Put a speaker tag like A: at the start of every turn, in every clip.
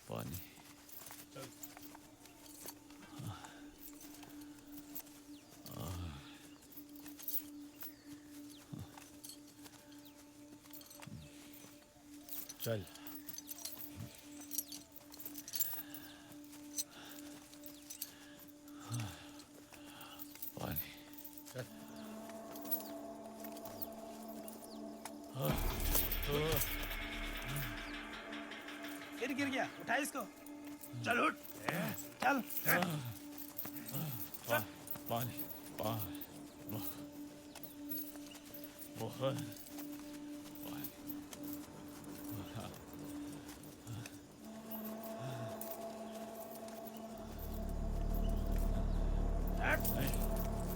A: पानी।
B: चल।
A: पानी।
B: चल।
C: गिर गया, उठा इसको। चल उठ, चल।
A: पानी पानी बहुत पानी।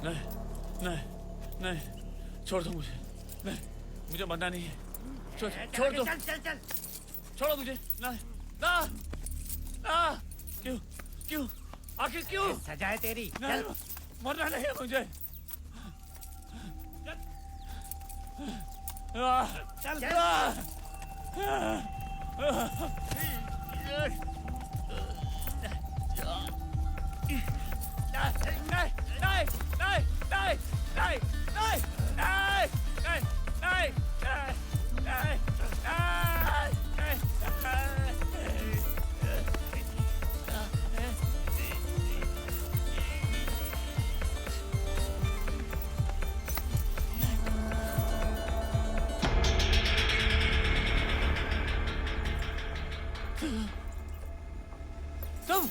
A: नहीं नहीं नहीं, छोड़ दो मुझे। नहीं, मुझे मरना नहीं है। छोड़ दो।
C: चल चल चल।
A: छोड़ो मुझे। ना ना ना। क्यों क्यों आखिर क्यों?
C: सजा है तेरी।
A: नहीं, मरना नहीं है मुझे।
C: चल
A: तुम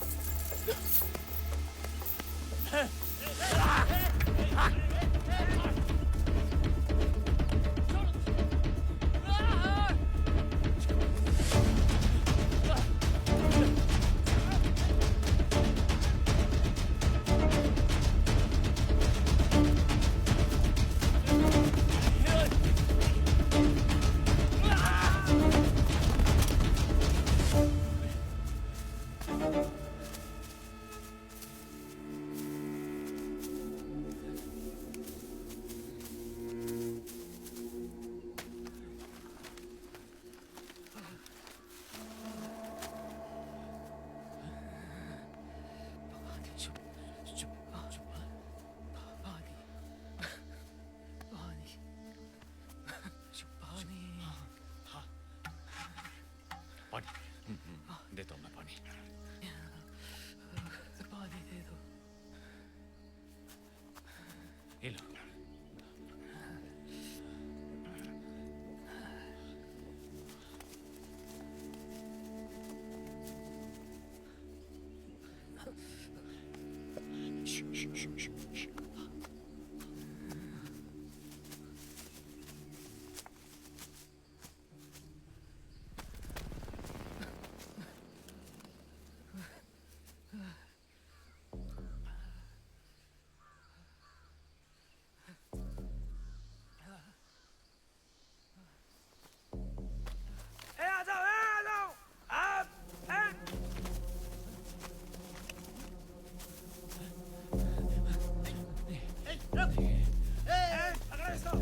A: पानी देता हूँ मैं पानी।
D: पानी दे दो।
A: ये लो।
C: आ जाओ आप पकड़ो इसको।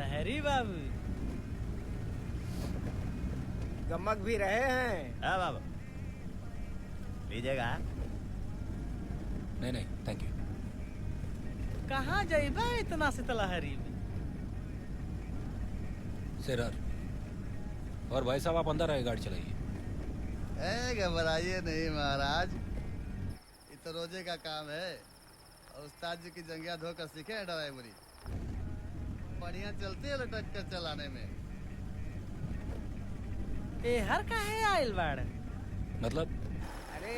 B: लहरी बाबू
C: गमक भी रहे हैं।
D: हाँ बाबा, लीजिएगा।
E: नहीं नहीं थैंक यू।
B: कहाँ जाइबा इतना से लहरी में?
E: सिरर और भाई साहब आप अंदर आए, गाड़ी चलाइए।
F: घबराइए नहीं महाराज, ये तो रोजे का काम है और उस्ताद जी की जंगिया धोकर सीखे हैं ड्राइवरी। बढ़िया चलती है लटक कर चलाने में।
B: ए हर काहे आइल बाड़?
E: मतलब
C: अरे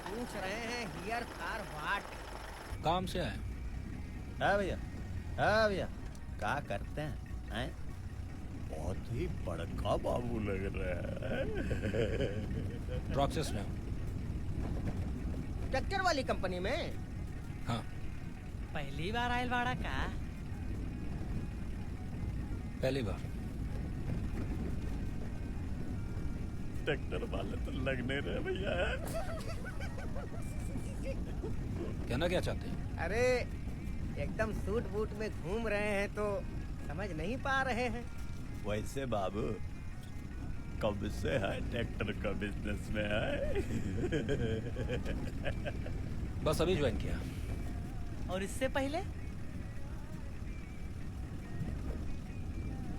C: पूछ रहे हैं हियर फॉर व्हाट।
E: काम से आए।
D: हाँ भैया, हाँ भैया, क्या करते हैं? बहुत ही बड़का बाबू लग रहा है।
E: प्रोसेस में।
C: ट्रैक्टर वाली कंपनी में।
E: हाँ
B: पहली बार आइल बाड़ा का?
E: पहली बार।
D: ट्रैक्टर वाले तो लगने रहे भैया।
E: कहना क्या चाहते हैं?
C: अरे एकदम सूट बूट में घूम रहे हैं तो समझ नहीं पा रहे हैं।
D: वैसे बाबू कब से है ट्रैक्टर का बिजनेस में है?
E: बस अभी ज्वाइन किया।
B: और इससे पहले?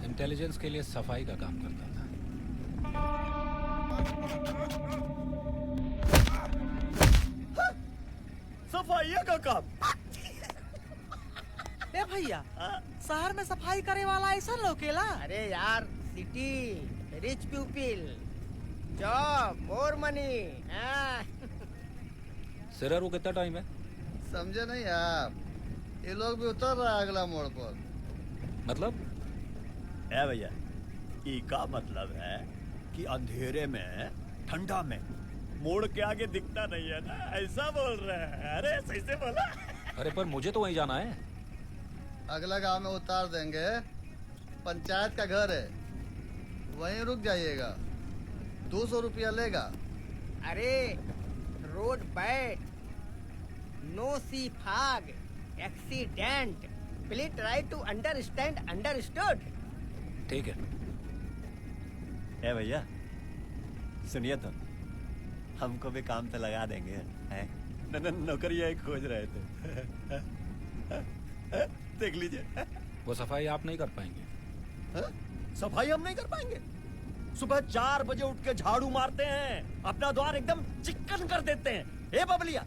E: इंटेलिजेंस के लिए सफाई का काम करता था।
D: सफाई का काम?
B: ए भैया, शहर में सफाई करे वाला ऐसा लोकेला?
C: अरे यार city rich people job more money.
E: सिरर वो कितना टाइम है?
F: समझे नहीं आप, ये लोग भी उतर रहा है अगला मोड़ पर।
E: मतलब
D: है भैया, ई का मतलब है कि अंधेरे में ठंडा में मोड़ के आगे दिखता नहीं है ना, ऐसा बोल रहे हैं। अरे सही से बोला।
E: अरे पर मुझे तो वहीं जाना है।
F: अगला गांव में उतार देंगे, पंचायत का घर है, वहीं रुक जाइएगा। 200 रुपया लेगा।
C: अरे road bad, no sea fog, accident, please try to understand. Understood?
E: ठीक है।
D: है भैया, सुनिए तो, हमको भी काम तो लगा देंगे। नौकरी एक खोज रहे थे। देख लीजिए।
E: वो सफाई आप नहीं कर पाएंगे।
D: सफाई हम नहीं कर पाएंगे? सुबह 4 बजे उठ के झाड़ू मारते हैं, अपना द्वार एकदम चिकन कर देते हैं। ए बबलिया,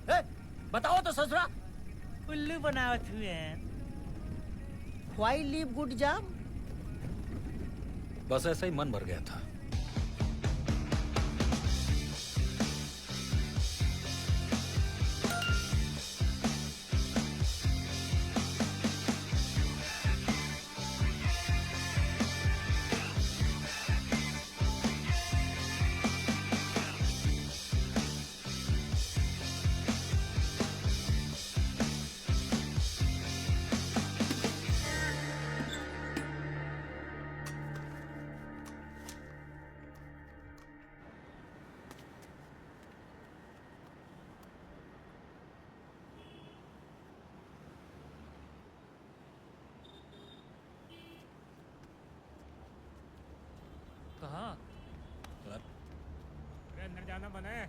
D: बताओ तो ससुरा।
B: उल्लू बनावत हुए हैं।
C: Why leave good job?
E: बस ऐसा ही मन भर गया था।
A: कहाँ?
C: अरे अंदर जाना मना है।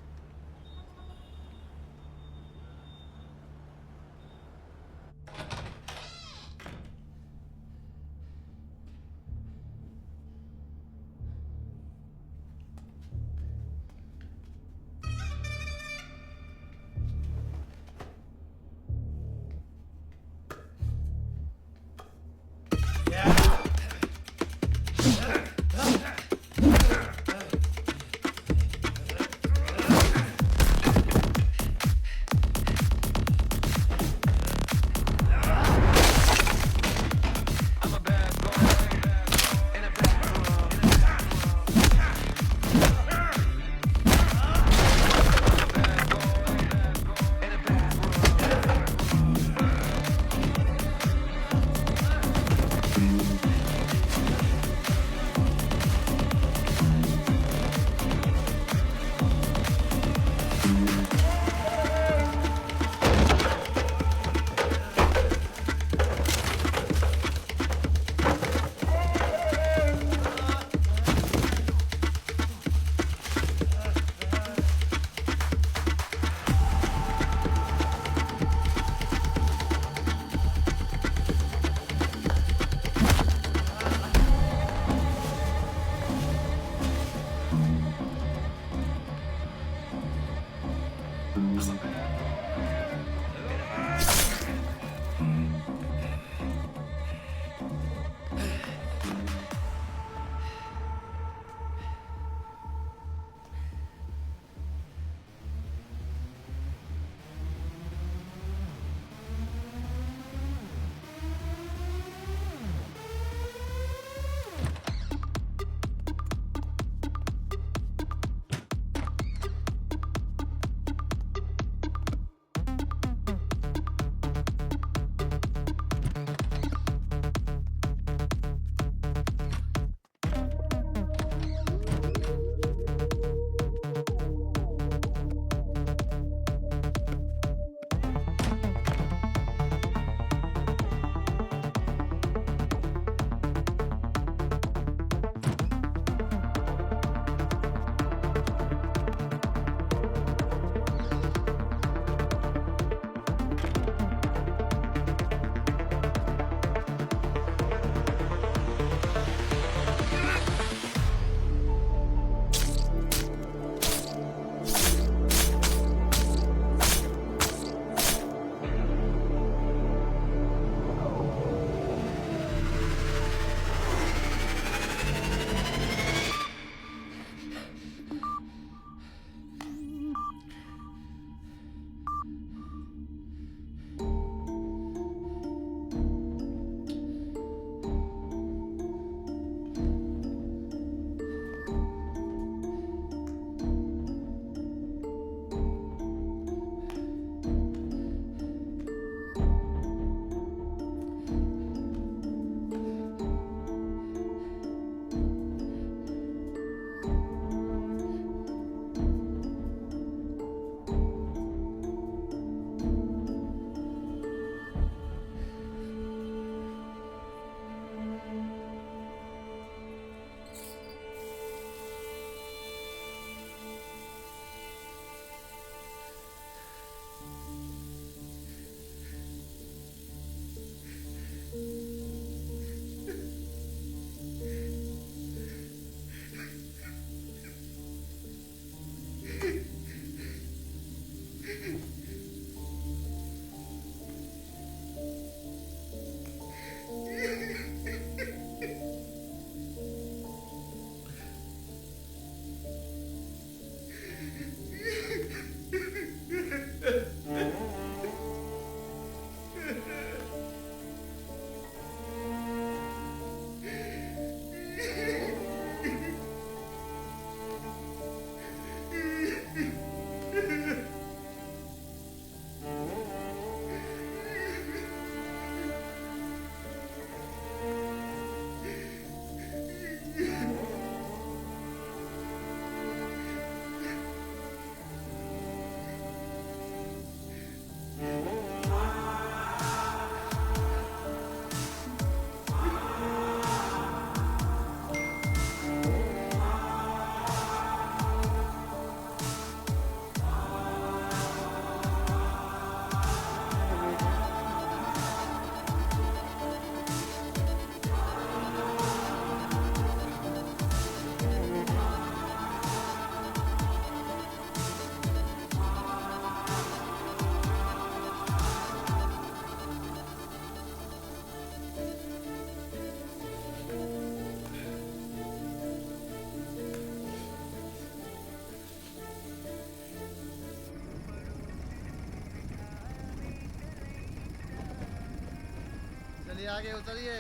F: उतरिए आगे उतरिए।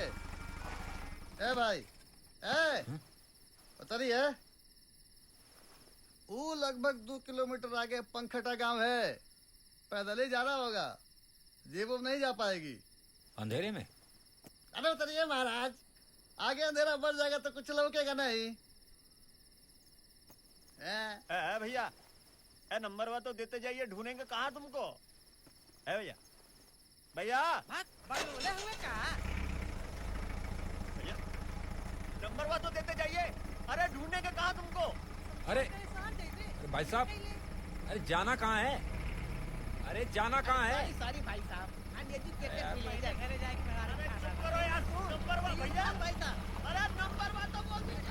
F: ए भाई, ए उतरिए। वो लगभग 2 किलोमीटर आगे पंखटा गांव है, पैदल ही जाना होगा, जीप उप नहीं जा पाएगी।
E: अंधेरे में?
F: अरे उतरिए महाराज, आगे अंधेरा बढ़ जाएगा तो कुछ लौकेगा नहीं।
D: भैया, नंबर वा तो देते जाइए, ढूंढेंगे कहाँ तुमको। भैया भैया
C: बोले हुए का
D: भैया, नंबर वा तो देते जाइए। अरे ढूंढेंगे कहाँ तुमको।
E: अरे अरे भाई साहब, अरे जाना कहाँ है? अरे जाना कहाँ है?
C: सॉरी भाई साहब, अनएजुकेटेड
E: यार,
C: विलेजर।
B: घरे जाके खड़ा
D: अरे चुप करो यार, नंबर वा भैया।
C: भाई साहब,
D: अरे नंबर वा तो बोल दीजिए।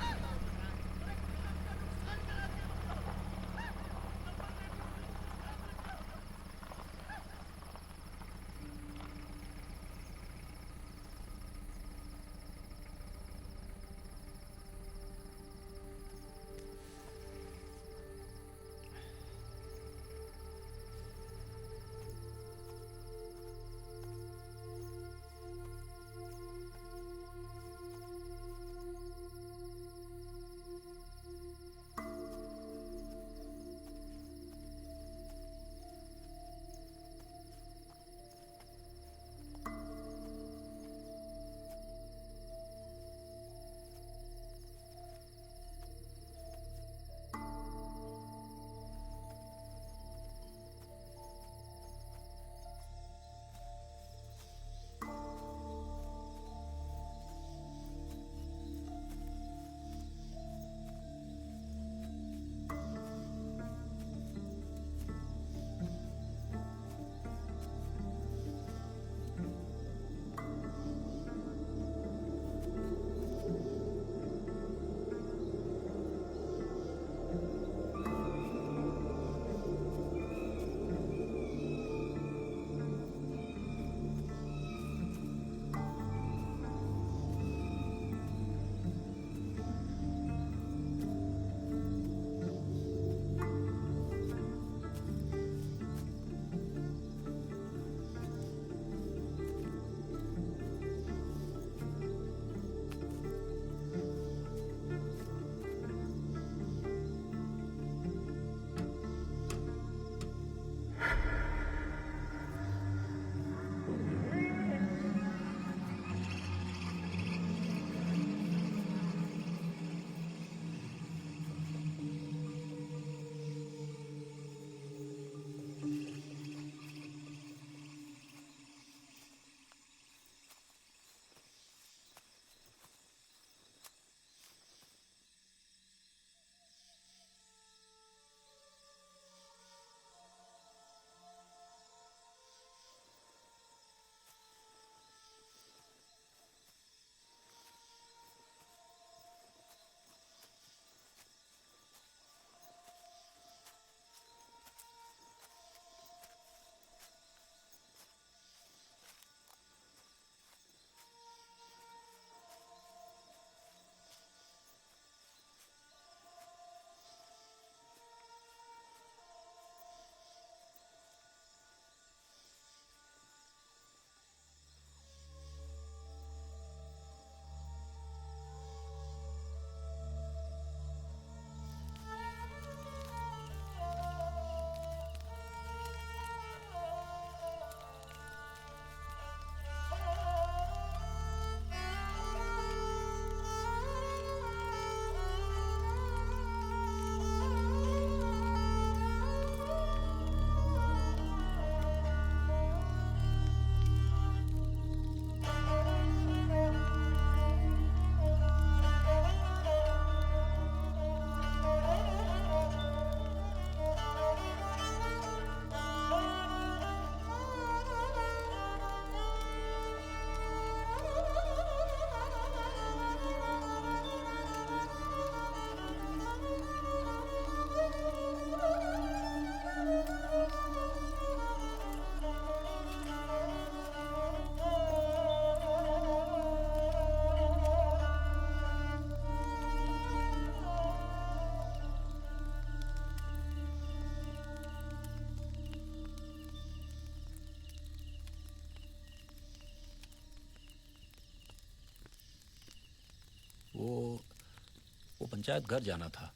E: पंचायत घर जाना था।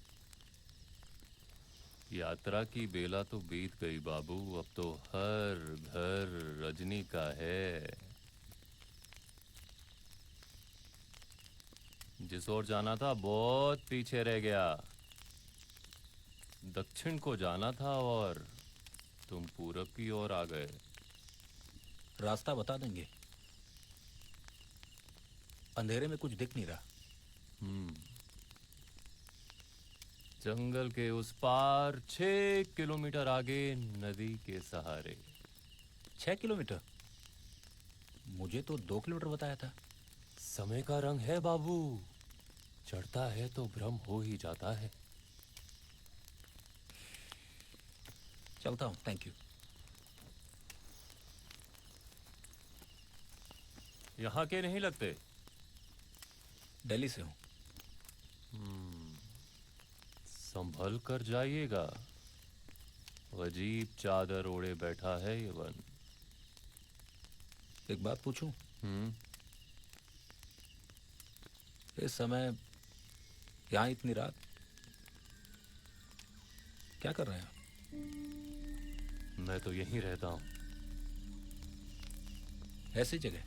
G: यात्रा की बेला तो बीत गई बाबू, अब तो हर घर रजनी का है। जिस ओर जाना था बहुत पीछे रह गया। दक्षिण को जाना था और तुम पूरब की ओर आ गए।
E: रास्ता बता देंगे? अंधेरे में कुछ दिख नहीं रहा।
G: जंगल के उस पार 6 किलोमीटर आगे नदी के सहारे।
E: 6 किलोमीटर? मुझे तो 2 किलोमीटर बताया था।
G: समय का रंग है बाबू, चढ़ता है तो भ्रम हो ही जाता है।
E: चलता हूँ, थैंक यू।
G: यहाँ के नहीं लगते?
E: दिल्ली से हूँ।
G: संभल कर जाइएगा, अजीब चादर ओढ़े बैठा है ये वन।
E: एक बात पूछूं?
G: हम्म।
E: इस समय यहाँ इतनी रात क्या कर रहे हैं?
G: मैं तो यहीं रहता हूँ।
E: ऐसी जगह?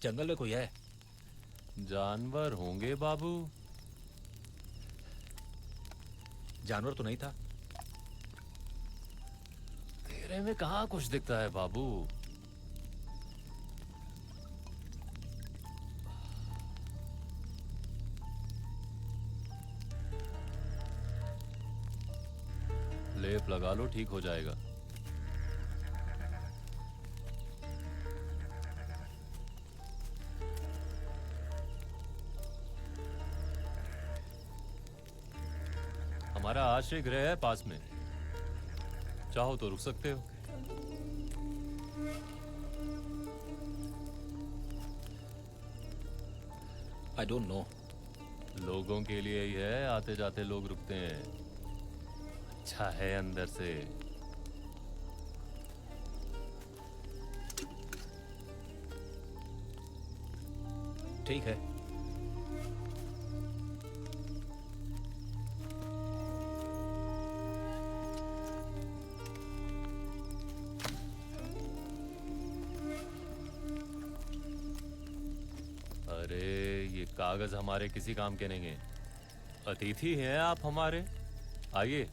E: जंगल में कोई है?
G: जानवर होंगे बाबू।
E: जानवर तो नहीं था।
G: तेरे में कहाँ कुछ दिखता है बाबू। लेप लगा लो, ठीक हो जाएगा। हमारा आश्रय गृह है पास में, चाहो तो रुक सकते हो।
E: I don't know.
G: लोगों के लिए ही है, आते जाते लोग रुकते हैं। अच्छा है अंदर से।
E: ठीक है।
G: अरे ये कागज हमारे किसी काम के नहीं है। अतिथि हैं आप हमारे, आइए।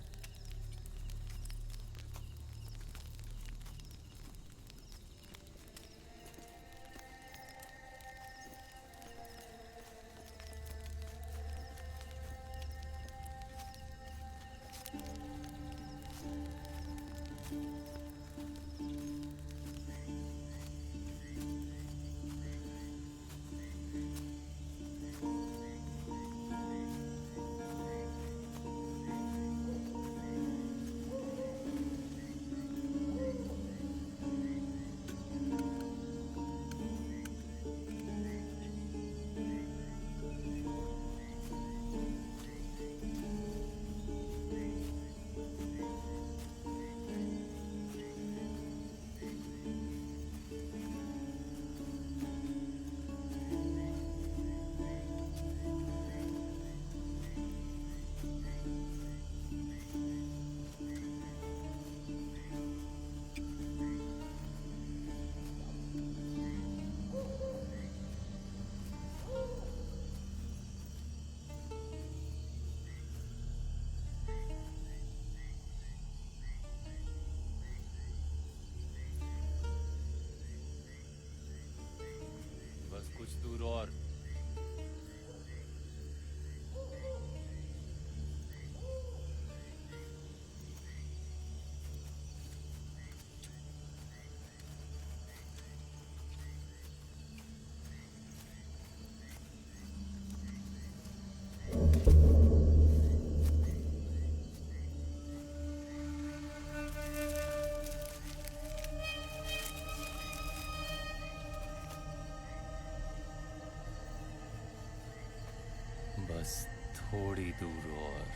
G: बस थोड़ी दूर और।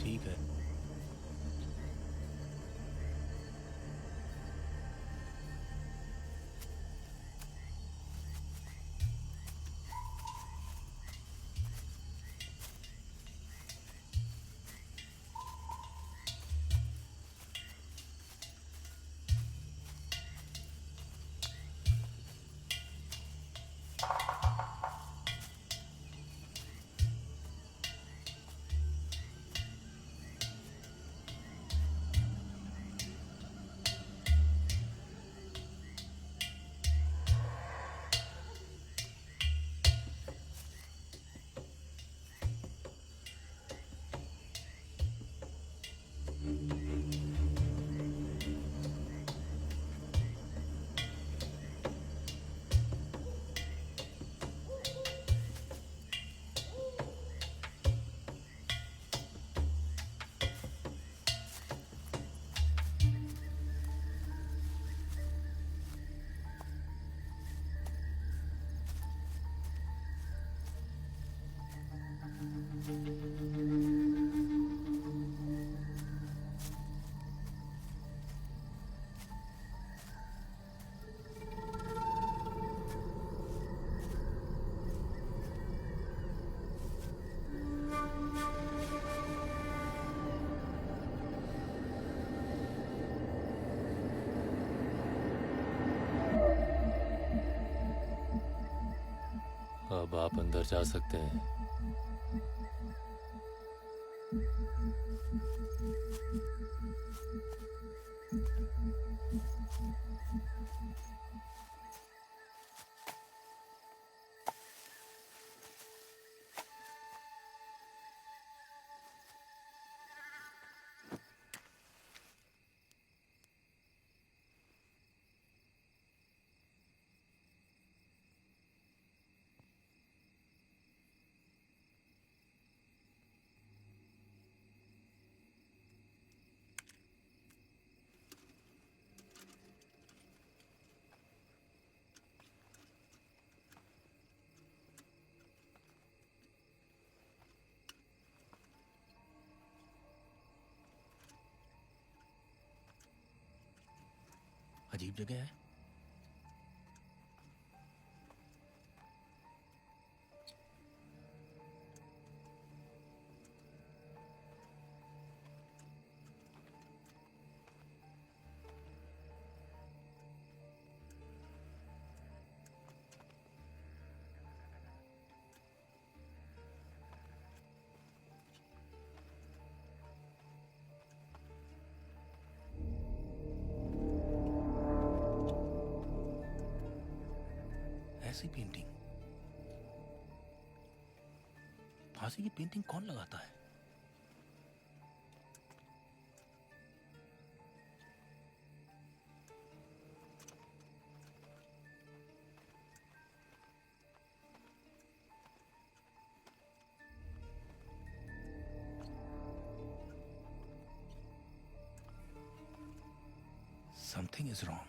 A: ठीक है।
G: अब आप अंदर जा सकते हैं।
A: अजीब जगह है। ऐसी पेंटिंग, फांसी की पेंटिंग कौन लगाता है? Something is wrong.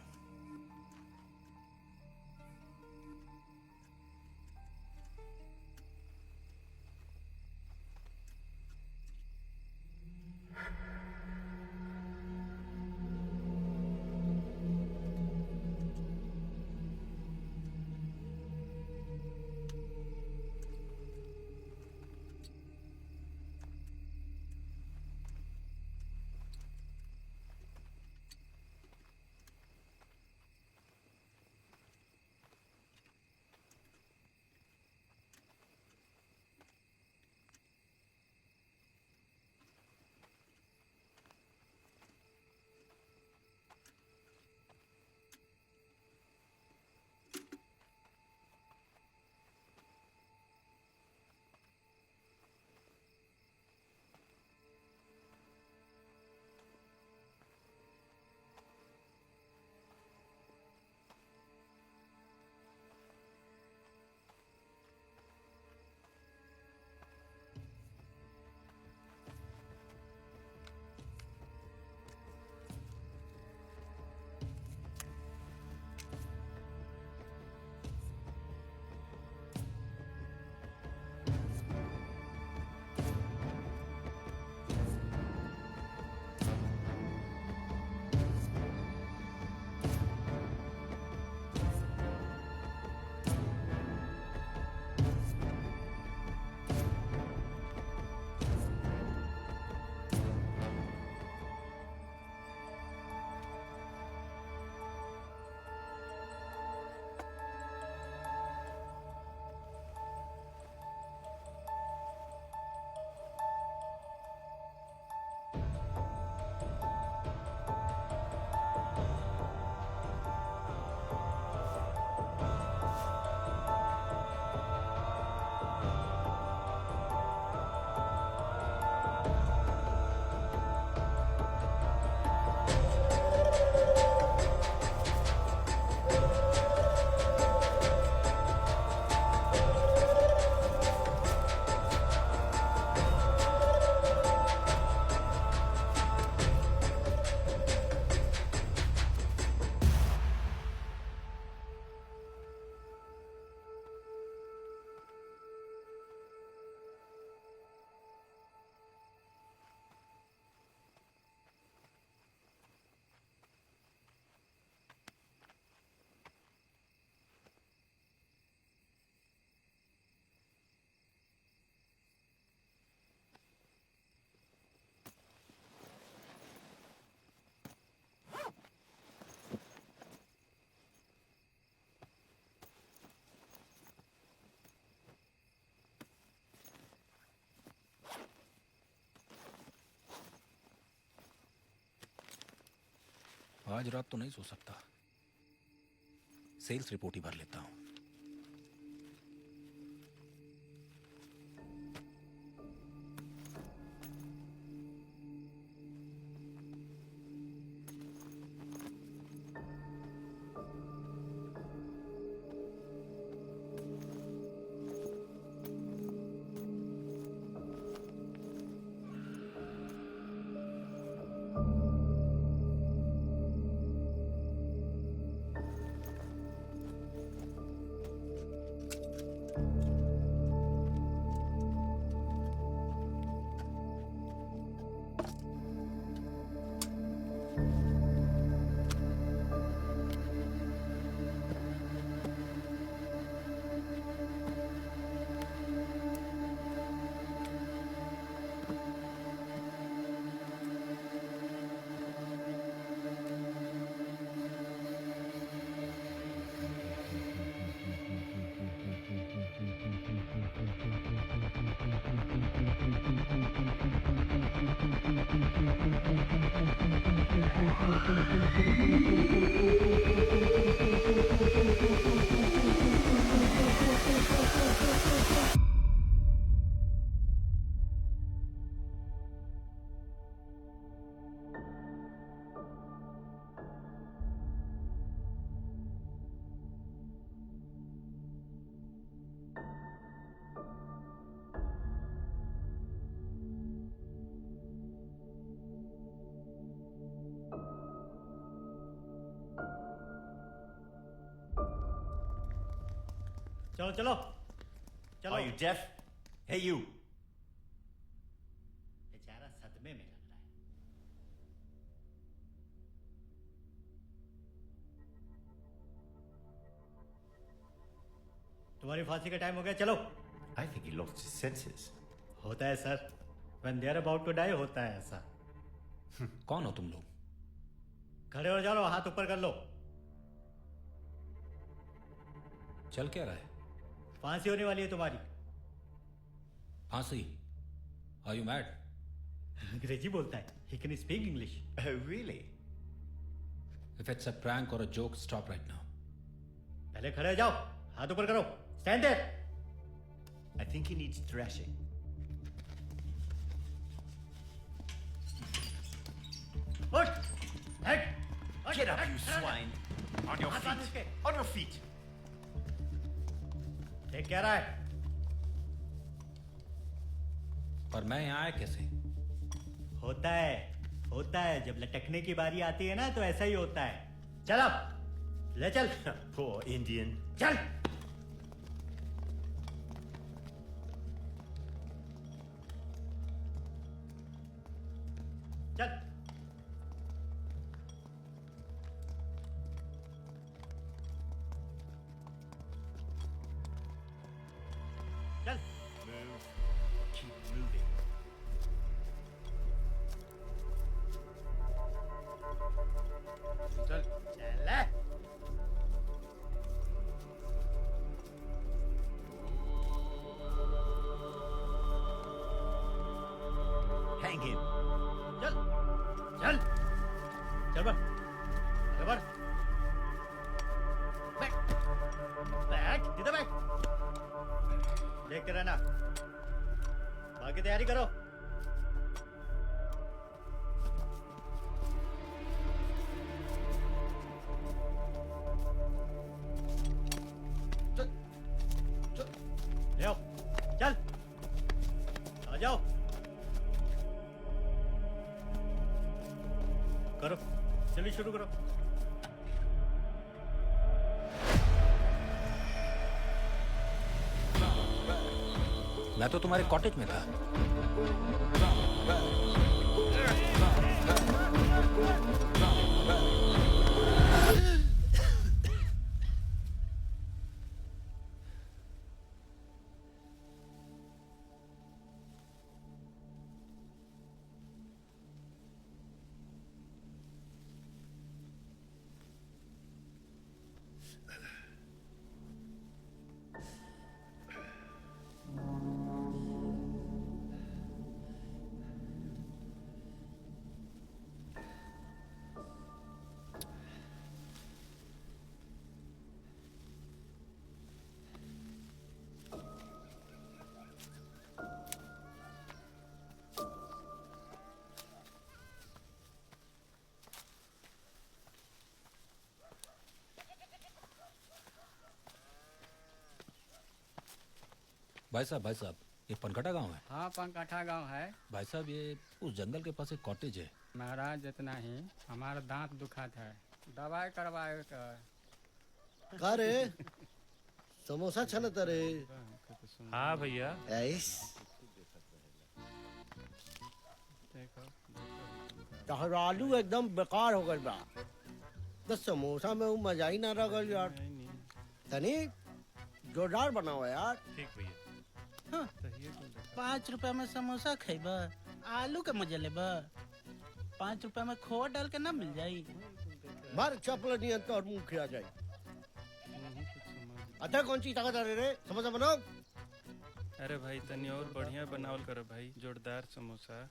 E: आज रात तो नहीं सो सकता, सेल्स रिपोर्ट ही भर लेता हूं।
D: चलो चलो चलो।
H: Are you deaf? Hey, you.
D: बेचारा सदमे में लग रहा है। तुम्हारी फांसी का टाइम हो गया, चलो।
H: I think he lost his senses.
D: होता है sir, when they are about to die होता है ऐसा।
E: कौन हो तुम लोग?
D: खड़े हो जाओ, हाथ ऊपर कर लो।
E: चल क्या रहा है?
D: फांसी होने वाली है तुम्हारी।
E: फांसी? Are you mad?
D: अंग्रेजी बोलता है, he can speak English।
H: Oh, really?
E: If it's a prank or a joke, stop right now.
D: पहले खड़े हो जाओ, हाथ ऊपर करो, stand there।
H: I think he needs thrashing.
D: उठ, हट,
H: Get up, you swine! On your
D: हाथ
H: feet!
D: इसके।
H: On your feet!
D: देख क्या रहा है?
E: पर मैं यहाँ आया कैसे?
D: होता है जब लटकने की बारी आती है ना तो ऐसा ही होता है। चल अब, ले चल।
H: Poor Indian.
D: चल। चल। चल।
H: Move. Keep moving.
A: चल
D: चल।
H: Hang him.
D: चल चल चल बढ़, आगे बढ़। बैठ बैठ, इधर बैठ। देखते रहना, बाकी तैयारी करो।
A: चल चल।
D: ले आओ, चल आ जाओ। करो, चलिए शुरू करो।
E: मैं तो तुम्हारे कॉटेज में था। भाई साहब, ये पनकटा गांव है।
I: हाँ पंकाठा गांव है
E: भाई साहब, ये उस जंगल के पास एक कॉटेज है।
I: महाराज। इतना ही हमारा दांत दुखाता है, दवाई करवाए कर।
F: का रे समोसा छनत रे
G: हाँ भैया।
F: ऐस तहरालू एकदम बेकार हो गल बा। तो समोसा में वो मजा ही ना रह गल यार। तनी जोरदार बनाओ यार।
G: ठीक भैया।
B: 5 रुपया में समोसा खेब, आलू के मजे लेब। 5 रुपया में खोआ डाल के ना मिल जाई।
F: मार चपल नहीं तो और मुंह खिया जाए। अच्छा कौन सी ताकत है रे? समोसा बनाओ।
J: अरे भाई तनी और बढ़िया बनावल करो भाई, जोरदार समोसा।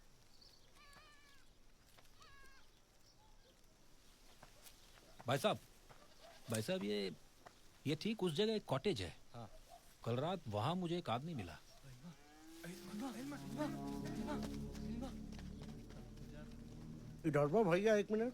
E: भाई साहब, ये ठीक उस जगह एक कॉटेज है। हाँ। कल रात वहाँ मुझे एक आदमी मिला।
F: इधर बा भैया 1 मिनट।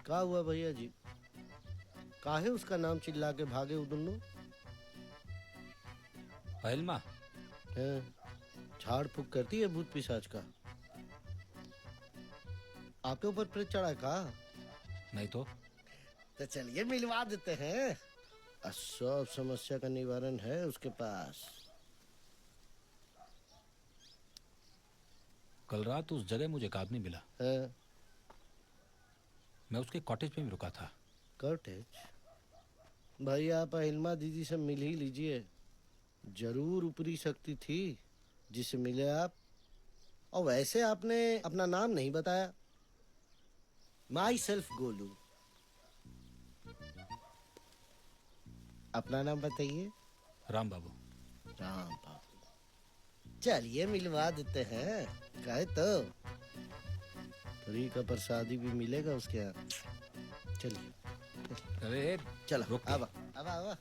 F: का हुआ भैया जी? काहे उसका नाम चिल्ला के भागे उदुल्लू?
E: पहलमा,
F: झाड़ फूक करती है भूत पिशाच का। आपके ऊपर प्रेत चढ़ा है का?
E: नहीं तो
F: चलिए मिलवा देते हैं। सब समस्या का निवारण है उसके पास।
E: कल रात उस जगह मुझे एक आदमी मिला।
F: है?
E: मैं उसके कॉटेज पे भी रुका था।
F: कॉटेज? भैया आप अहिल्मा दीदी से मिल ही लीजिए। जरूर ऊपरी शक्ति थी जिससे मिले आप। और वैसे आपने अपना नाम नहीं बताया। My self Golu. अपना नाम बताइए।
E: राम बाबू।
F: राम बाबू, चलिए मिलवा देते हैं। कहे तो फ्री का प्रसादी भी मिलेगा उसके यहाँ। चलिए
E: अरे
F: चलो
E: रुक।
F: आवा आवा आवा।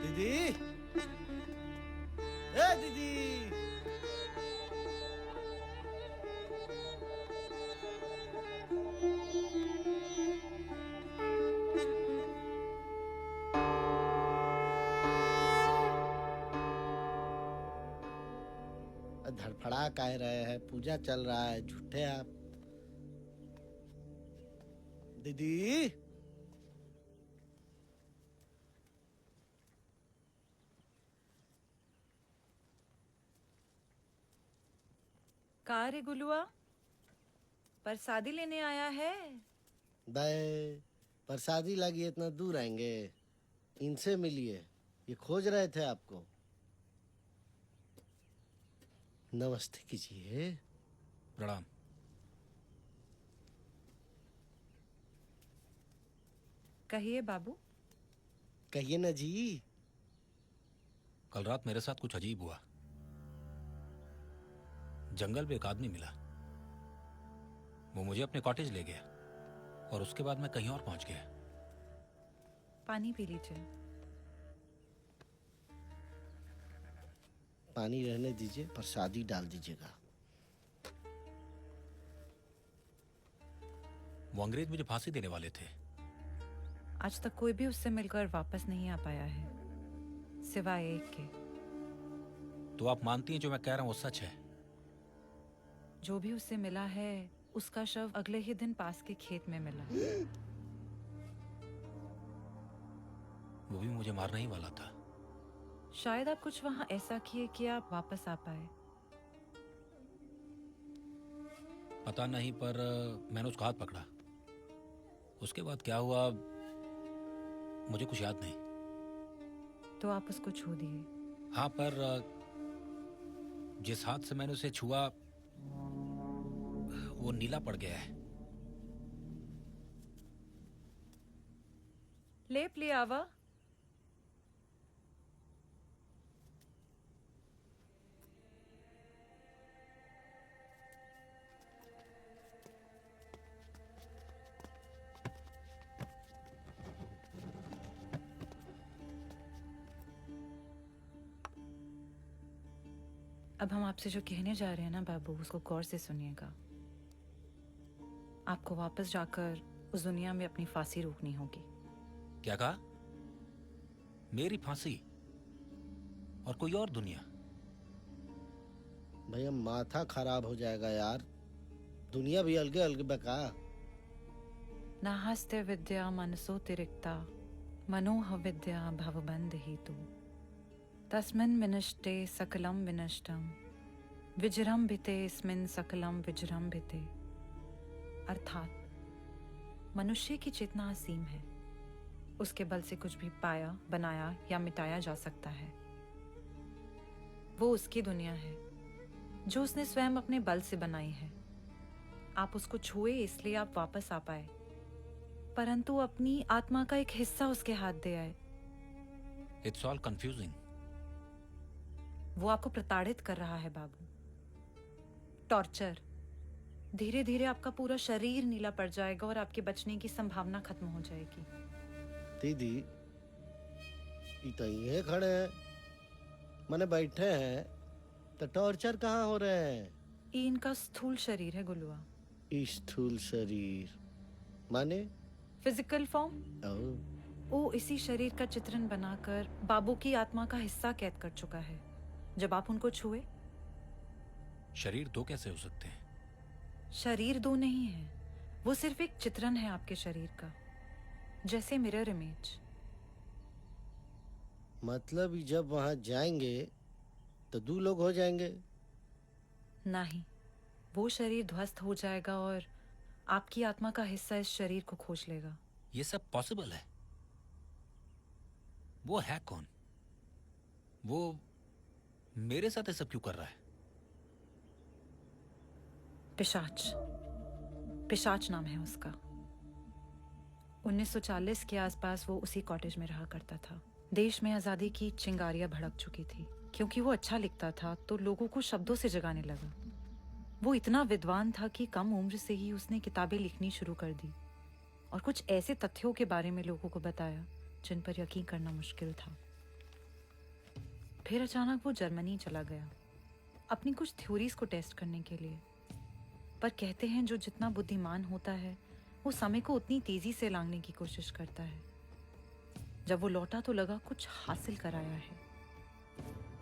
F: दीदी, ए दीदी, धड़फड़ा कह रहे हैं? पूजा चल रहा है, झूठे आप। दीदी,
K: का रे गुलुआ, प्रसादी लेने आया है?
F: बे प्रसादी लगी इतना दूर आएंगे? इनसे मिलिए, ये खोज रहे थे आपको। नमस्ते कीजिए।
E: प्रणाम।
K: कहिए बाबू।
F: कहिए ना जी।
E: कल रात मेरे साथ कुछ अजीब हुआ। जंगल में एक आदमी मिला। वो मुझे अपने कॉटेज ले गया और उसके बाद मैं कहीं और पहुंच गया।
K: पानी पी लीजिए।
F: पानी रहने दीजिए, प्रसादी डाल दीजिएगा।
E: वो अंग्रेज मुझे फांसी देने वाले थे।
K: आज तक कोई भी उससे मिलकर वापस नहीं आ पाया है, सिवाय एक के।
E: तो आप मानती हैं जो मैं कह रहा हूं वो सच है?
K: जो भी उससे मिला है उसका शव अगले ही दिन पास के खेत में मिला।
E: वो भी मुझे मारना ही वाला था।
K: शायद आप कुछ वहां ऐसा किए कि आप वापस आ पाए।
E: पता नहीं, पर मैंने उसका हाथ पकड़ा। उसके बाद क्या हुआ मुझे कुछ याद नहीं।
K: तो आप उसको छू दिए?
E: हाँ, पर जिस हाथ से मैंने उसे छुआ वो नीला पड़ गया है।
K: लेप ले आवा। अब हम आपसे जो कहने जा रहे हैं ना बाबू, उसको गौर से सुनिएगा। आपको वापस जाकर उस दुनिया में अपनी फांसी रोकनी होगी।
E: क्या कहा? मेरी फांसी और कोई और दुनिया?
F: भैया माथा खराब हो जाएगा यार, दुनिया भी अलगे अलगे बका।
K: नाहस्ते विद्या मनसो तिरिक्ता मनोह विद्या भवबंध हेतु तस्मिन् विनष्टे सकलम विनष्टम विजृंभिते स्मिन् सकलम विजृंभिते। अर्थात मनुष्य की चेतना असीम है, उसके बल से कुछ भी पाया, बनाया या मिटाया जा सकता है। वो उसकी दुनिया है जो उसने स्वयं अपने बल से बनाई है। आप उसको छुए इसलिए आप वापस आ पाए, परंतु अपनी आत्मा का एक हिस्सा उसके हाथ दे आए।
E: It's all confusing.
K: वो आपको प्रताड़ित कर रहा है बाबू। टॉर्चर। धीरे धीरे आपका पूरा शरीर नीला पड़ जाएगा और आपके बचने की संभावना खत्म हो जाएगी।
F: दीदी ये तो ये खड़े हैं, मैंने बैठे हैं, तो टॉर्चर कहाँ हो रहे हैं?
K: ये इनका स्थूल शरीर है गुलुआ।
F: स्थूल शरीर माने?
K: Physical form. वो इसी शरीर का चित्रण बनाकर बाबू की आत्मा का हिस्सा कैद कर चुका है। जब आप उनको छुए,
E: शरीर दो कैसे हो सकते हैं?
K: शरीर दो नहीं है, वो सिर्फ एक चित्रण है आपके शरीर का, जैसे मिरर इमेज।
F: मतलब जब वहां जाएंगे तो दो लोग हो जाएंगे?
K: नहीं, वो शरीर ध्वस्त हो जाएगा और आपकी आत्मा का हिस्सा इस शरीर को खोज लेगा।
E: ये सब पॉसिबल है? वो है कौन? वो मेरे साथ ये सब क्यों कर रहा है?
K: पिशाच। पिशाच नाम है उसका। 1940 के आसपास वो उसी कॉटेज में रहा करता था। देश में आजादी की चिंगारियां भड़क चुकी थी। क्योंकि वो अच्छा लिखता था तो लोगों को शब्दों से जगाने लगा। वो इतना विद्वान था कि कम उम्र से ही उसने किताबें लिखनी शुरू कर दी और कुछ ऐसे तथ्यों के बारे में लोगों को बताया जिन पर यकीन करना मुश्किल था। फिर अचानक वो जर्मनी चला गया अपनी कुछ थ्योरीज को टेस्ट करने के लिए। पर कहते हैं जो जितना बुद्धिमान होता है वो समय को उतनी तेजी से लांघने की कोशिश करता है। जब वो लौटा तो लगा कुछ हासिल कर आया है।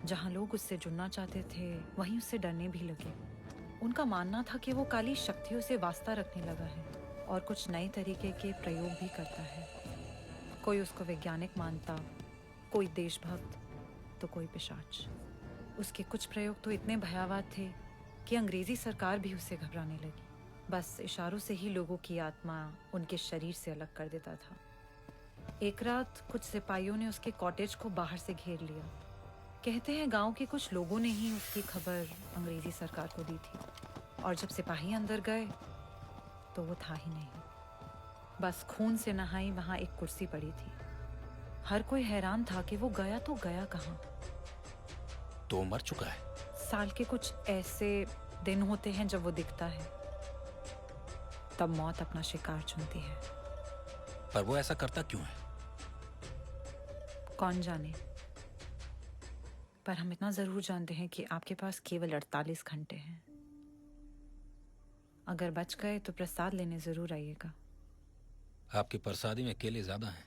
K: जहां लोग उससे जुड़ना चाहते थे वहीं उससे डरने भी लगे। उनका मानना था कि वो काली शक्तियों से वास्ता रखने लगा है और कुछ नए तरीके के प्रयोग भी करता है। कोई उसको वैज्ञानिक मानता, कोई देशभक्त, तो कोई पिशाच। उसके कुछ प्रयोग तो इतने भयावह थे कि अंग्रेजी सरकार भी उससे घबराने लगी। बस इशारों से ही लोगों की आत्मा उनके शरीर से अलग कर देता था। एक रात कुछ सिपाहियों ने उसके कॉटेज को बाहर से घेर लिया। कहते हैं गांव के कुछ लोगों ने ही उसकी खबर अंग्रेजी सरकार को दी थी और जब सिपाही अंदर गए तो वो था ही नहीं। बस खून से नहाई वहां एक कुर्सी पड़ी थी। हर कोई हैरान था कि वो गया तो गया कहाँ।
E: तो मर चुका है।
K: साल के कुछ ऐसे दिन होते हैं जब वो दिखता है, तब मौत अपना शिकार चुनती है।
E: पर वो ऐसा करता क्यों है?
K: कौन जाने। पर हम इतना जरूर जानते हैं कि आपके पास केवल 48 घंटे हैं। अगर बच गए तो प्रसाद लेने जरूर आइएगा।
E: आपके प्रसादी में केले ज्यादा हैं,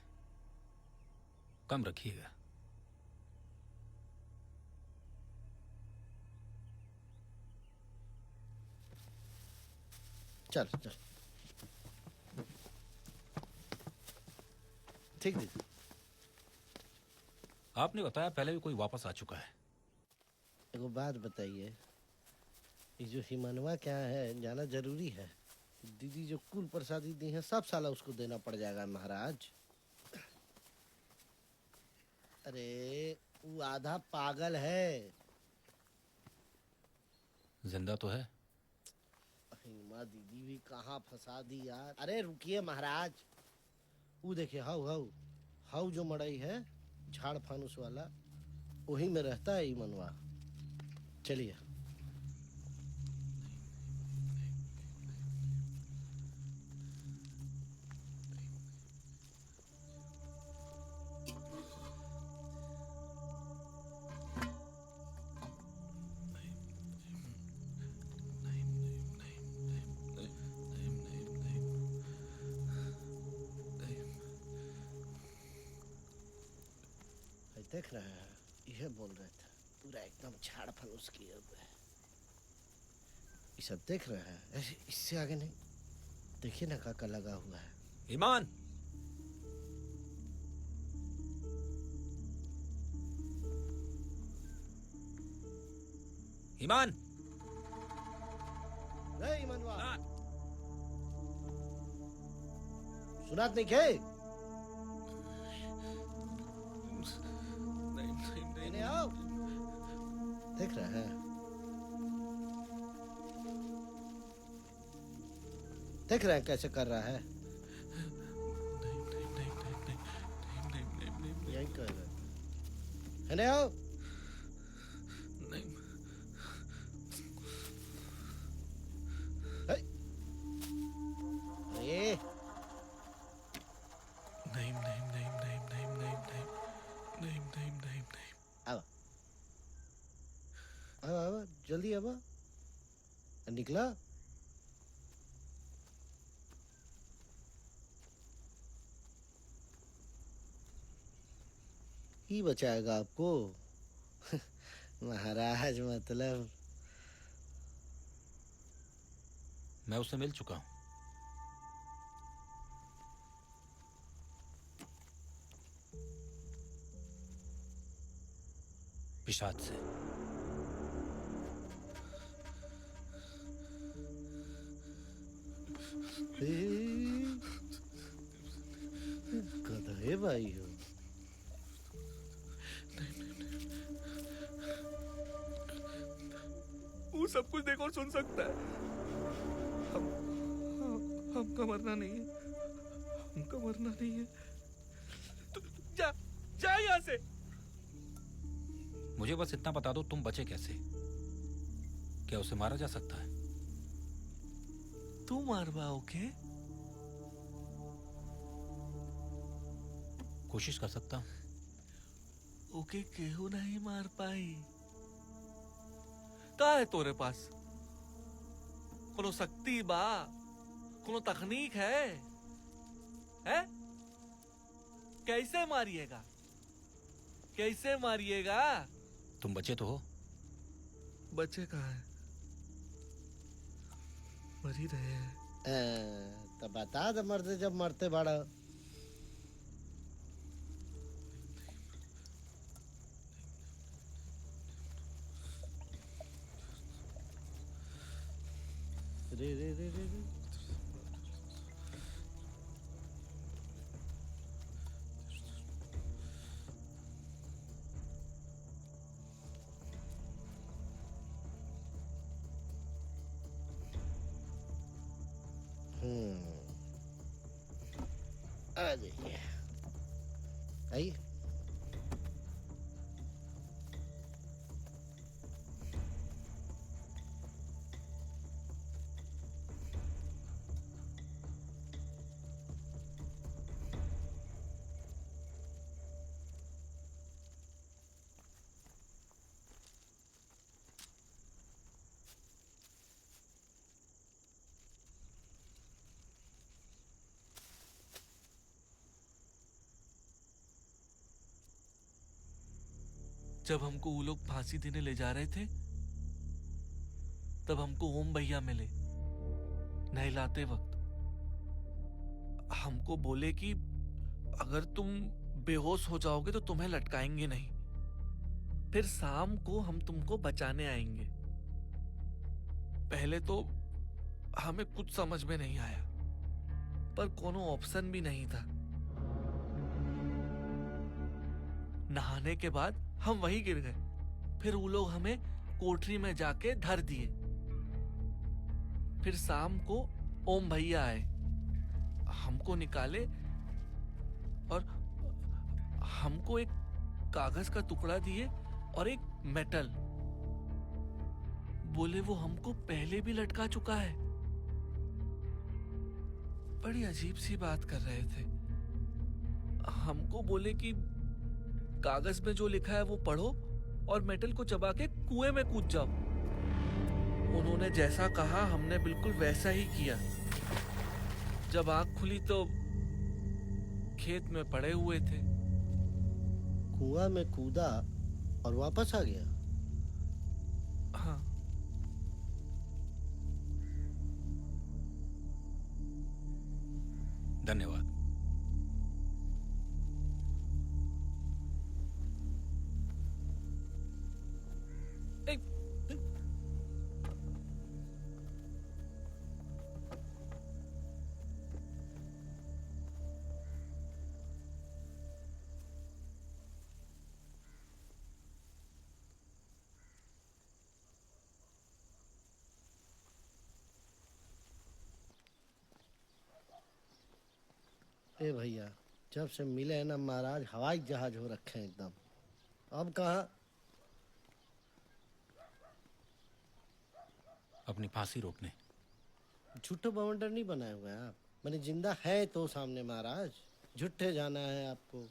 E: कम रखिएगा।
F: चल चल ठीक दीदी।
E: आपने बताया पहले भी कोई वापस आ चुका है।
F: एगो बात बताइए, ये जो हिमनवा क्या है जाना जरूरी है? दीदी जो कुल प्रसादी दी है सब साला उसको देना पड़ जाएगा महाराज। अरे वो आधा पागल है,
E: जिंदा तो है।
F: हिमा दीदी भी कहाँ फंसा दी यार। अरे रुकिए महाराज, वो देखिए हाउ हाउ हाउ जो मड़ई है झाड़ फानुस वाला, वही में रहता है मनवा। चलिए। देख रहे हैं, यह बोल रहे थे पूरा एकदम झाड़ फूस किए हुए है। ये सब देख रहे हैं, ऐसे इससे आगे नहीं। देखिए ना काका लगा हुआ है।
E: ईमान, ईमान,
F: नहीं मनवा सुनात नहीं के? नहीं आओ। देख रहे हैं, देख रहे हैं कैसे कर रहा है। यही कर रहे है। नहीं आओ। जल्दी अब निकला। ही बचाएगा आपको महाराज। मतलब
E: मैं उससे मिल चुका हूं। पिशाच से।
F: गधे भाई हो।
A: वो सब कुछ देख और सुन सकता है। हमका मरना नहीं है, हमका मरना नहीं है। तू जा जा यहाँ से।
E: मुझे बस इतना बता दो, तुम बचे कैसे? क्या उसे मारा जा सकता है?
A: तू मारवा ओके?
E: कोशिश कर सकता हूं।
A: ओके केहू नहीं मार पाई। का है तोरे पास? कोनो शक्ति बा? कोनो तकनीक है? हैं? कैसे मारिएगा? कैसे मारिएगा?
E: तुम बचे तो हो?
A: बचे कहाँ है? मर ही रहे हैं।
F: तो बता दे मरते जब मरते बड़ा। रे रे रे रे रे। आ जाइए, आइए।
A: जब हमको वो लोग फांसी देने ले जा रहे थे, तब हमको ओम भैया मिले। नहलाते वक्त हमको बोले कि अगर तुम बेहोश हो जाओगे तो तुम्हें लटकाएंगे नहीं, फिर शाम को हम तुमको बचाने आएंगे। पहले तो हमें कुछ समझ में नहीं आया, पर कोनो ऑप्शन भी नहीं था। नहाने के बाद हम वहीं गिर गए। फिर वो लोग हमें कोठरी में जाके धर दिए। फिर शाम को ओम भैया आए, हमको निकाले और हमको एक कागज का टुकड़ा दिए और एक मेटल। बोले वो हमको पहले भी लटका चुका है। बड़ी अजीब सी बात कर रहे थे। हमको बोले कि कागज में जो लिखा है वो पढ़ो और मेटल को चबा के कुएं में कूद जाओ। उन्होंने जैसा कहा हमने बिल्कुल वैसा ही किया। जब आंख खुली तो खेत में पड़े हुए थे।
F: कुआं में कूदा और वापस आ गया।
A: हाँ।
E: धन्यवाद।
F: ए भैया, जब से मिले हैं ना महाराज, हवाई जहाज हो रखे हैं एकदम। अब कहाँ?
E: अपनी फांसी रोकने।
F: झूठे बवंडर नहीं बनाए हुए हैं आप। मैंने जिंदा है तो सामने महाराज, झूठे जाना है आपको।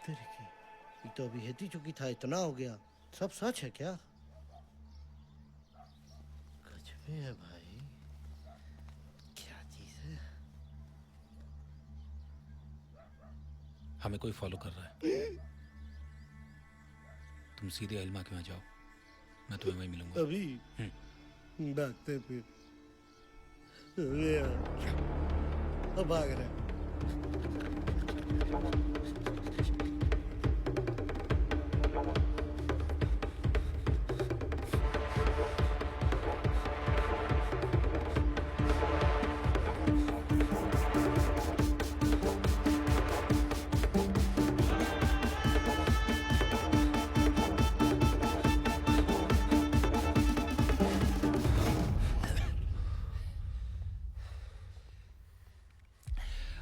F: ये तो अभी हेती चुकी था, इतना हो गया। सब सच है क्या? कुछ भी है भाई, क्या चीज है?
E: हमें कोई फॉलो कर रहा है। तुम सीधे अहिल्मा के वहां जाओ, मैं तुम्हें वहीं मिलूंगा।
F: अभी भागते फिर अब भाग रहे हैं।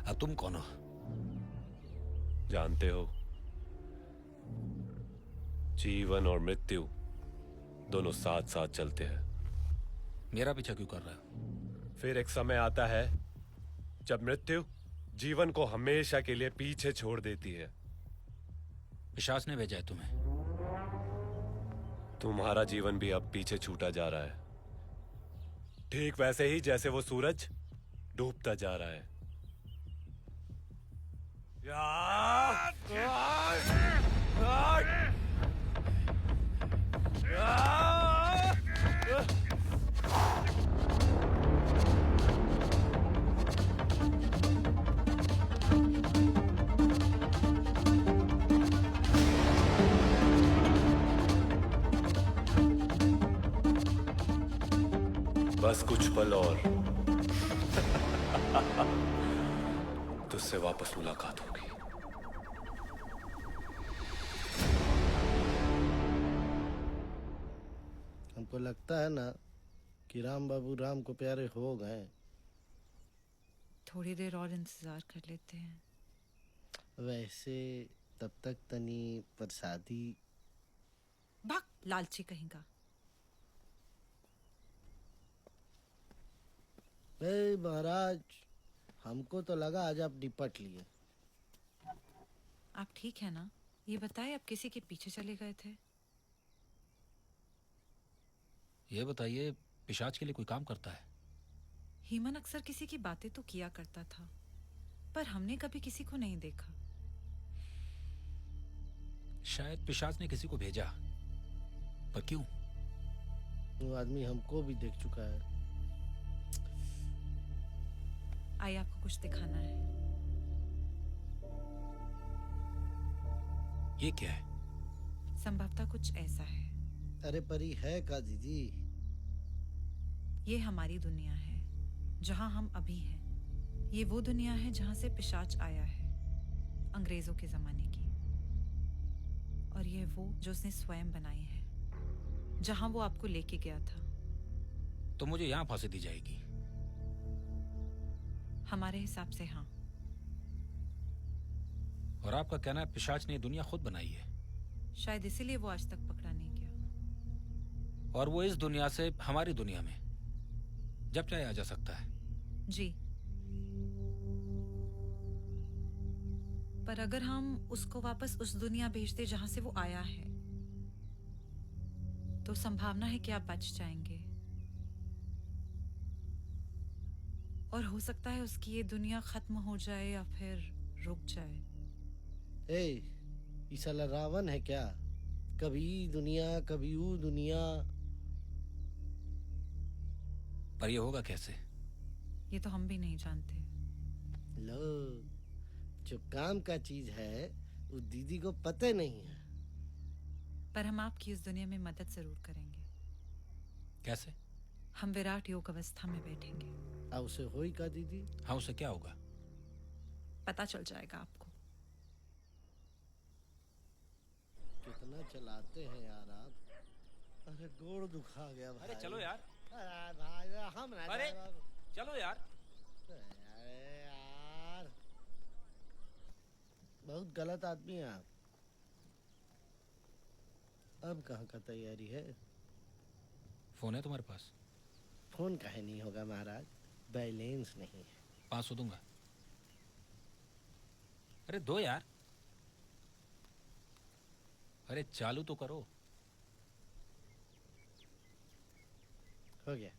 E: अब तुम कौन हो?
G: जानते हो, जीवन और मृत्यु दोनों साथ साथ चलते हैं।
E: मेरा पीछा क्यों कर रहा है?
G: फिर एक समय आता है जब मृत्यु जीवन को हमेशा के लिए पीछे छोड़ देती है।
E: पिशाच ने भेजा है तुम्हें।
G: तुम्हारा जीवन भी अब पीछे छूटा जा रहा है, ठीक वैसे ही जैसे वो सूरज डूबता जा रहा है। बस कुछ पल और तुझसे वापस मुलाकात होगी।
F: हमको लगता है ना कि राम बाबू राम को प्यारे हो गए।
K: थोड़ी देर और इंतजार कर लेते हैं।
F: वैसे तब तक तनी प्रसादी।
K: भाग लालची कहेगा।
F: ए महाराज, हमको तो लगा आज आप निपट लिए।
K: आप ठीक है ना? ये बताए, आप किसी के पीछे चले गए थे?
E: ये बताइए, पिशाच के लिए कोई काम करता है?
K: हीमन अक्सर किसी की बातें तो किया करता था, पर हमने कभी किसी को नहीं देखा।
E: शायद पिशाच ने किसी को भेजा, पर क्यों?
F: वो आदमी हमको भी देख चुका है।
K: आइए, आपको कुछ दिखाना है।
E: ये क्या है?
K: संभवतः कुछ ऐसा है।
F: अरे परी है का दीदी?
K: ये हमारी दुनिया है, जहां हम अभी हैं। ये वो दुनिया है जहां से पिशाच आया है, अंग्रेजों के जमाने की। और ये वो जो उसने स्वयं बनाई है, जहां वो आपको लेके गया था।
E: तो मुझे यहाँ फांसी दी जाएगी?
K: हमारे हिसाब से हाँ।
E: और आपका कहना है पिशाच ने ये दुनिया खुद बनाई है,
K: शायद इसीलिए वो आज तक पकड़ा नहीं गया।
E: और वो इस दुनिया से हमारी दुनिया में जब चाहे आ जा सकता है।
K: जी, पर अगर हम उसको वापस उस दुनिया भेज दे जहां से वो आया है, तो संभावना है कि आप बच जाएंगे। और हो सकता है उसकी ये दुनिया खत्म हो जाए या फिर रुक जाए।
F: ए, ये साला रावण है क्या? कभी ई दुनिया कभी वो दुनिया।
E: पर ये होगा कैसे?
K: ये तो हम भी नहीं जानते।
F: लो, जो काम का चीज है वो दीदी को पता नहीं है।
K: पर हम आपकी इस दुनिया में मदद जरूर करेंगे।
E: कैसे?
K: हम विराट योग अवस्था में बैठेंगे।
F: आ उसे होई का दीदी?
E: हाँ, उसे क्या होगा?
K: पता चल जाएगा आपको।
F: कितना चलाते हैं यार आप। अरे गोड़ दुखा गया भाई।
E: अरे चलो यार।
F: अरे भाई हम ना
E: अरे चलो यार।
F: अरे यार, बहुत गलत आदमी है आप। अब कहाँ का तैयारी है?
E: फोन है तुम्हारे पास?
F: फोन काहे नहीं होगा महाराज, बैलेंस नहीं है।
E: 500 दूंगा। अरे दो यार। अरे चालू तो करो।
F: हो गया।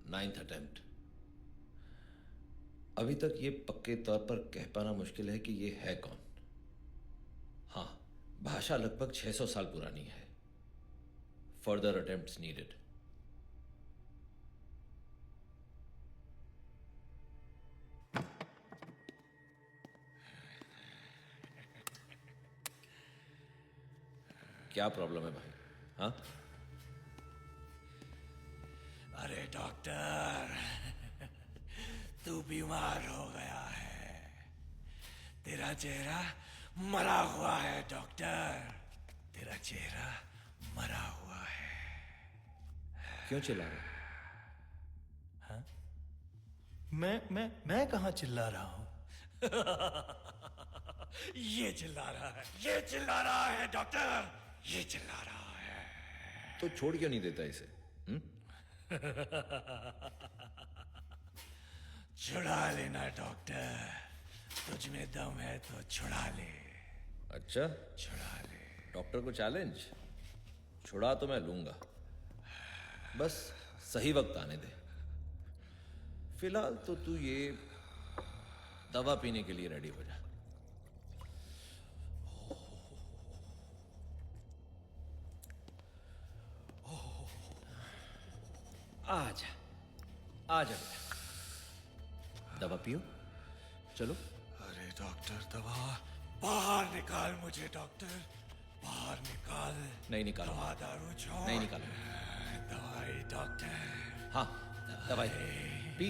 L: Ninth attempt. अभी तक ये पक्के तौर पर कह पाना मुश्किल है कि ये है कौन। हाँ, भाषा लगभग 600 साल पुरानी है। Further attempts needed. क्या प्रॉब्लम है भाई? हाँ,
H: अरे डॉक्टर, तू बीमार हो गया है। तेरा चेहरा मरा हुआ है डॉक्टर, तेरा चेहरा मरा हुआ है।
L: क्यों चिल्ला रहे?
H: हाँ? मैं कहाँ चिल्ला रहा हूं? ये चिल्ला रहा है, ये चिल्ला रहा है डॉक्टर, ये चिल्ला रहा है।
L: तो छोड़ क्यों नहीं देता इसे?
H: छुड़ा लेना डॉक्टर, तुझ में दम है तो छुड़ा ले।
L: अच्छा,
H: छुड़ा ले।
L: डॉक्टर को चैलेंज? छुड़ा तो मैं लूंगा, बस सही वक्त आने दे। फिलहाल तो तू ये दवा पीने के लिए रेडी हो जा। आजा आजा बेटा, दवा पियो, चलो।
H: अरे डॉक्टर, दवा बाहर निकाल मुझे डॉक्टर, बाहर निकाल।
L: नहीं निकालो।
H: दवा दारू छोड़।
L: नहीं निकालो।
H: दवाई डॉक्टर।
L: हाँ, दवाई पी।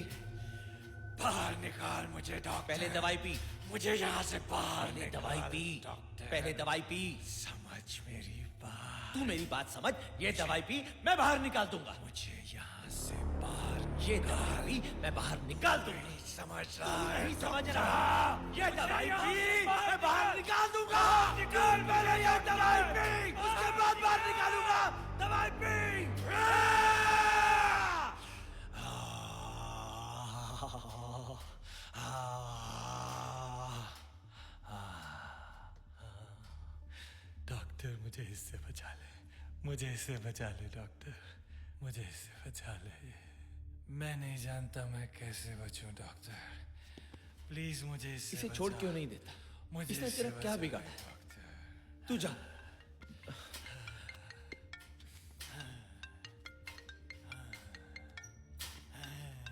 H: बाहर निकाल मुझे डॉक्टर।
L: पहले दवाई पी।
H: मुझे यहाँ से बाहर
L: पहले
H: निकाल
L: दवाई पी।
H: डॉक्टर।
L: पहले दवाई पी।
H: समझ मेरी बात।
L: तू मेरी बात समझ, ये दवाई पी, मैं बाहर निकाल दूंगा।
H: मुझे यहाँ से बाहर
L: ये दवाई पी, मैं बाहर निकाल दूंगा।
H: समझ रहा है?
L: नहीं समझ रहा। ये दवाई पी, मैं बाहर निकाल दूंगा।
H: निकाल पहले ये
L: दवाई पी, उसके बाद बाहर निकालूंगा। दवाई पी।
H: डॉक्टर, मुझे इससे बचा ले, मुझे इससे बचा ले डॉक्टर, मुझे इससे बचा ले। मैं नहीं जानता मैं कैसे बचूं डॉक्टर, प्लीज मुझे इससे
L: इसे
H: बचा।
L: छोड़ क्यों नहीं देता?
H: मुझे
L: इसने
H: इससे
L: तेरा क्या
H: बचा
L: बिगाड़ा?
H: डॉक्टर।
L: तू जा।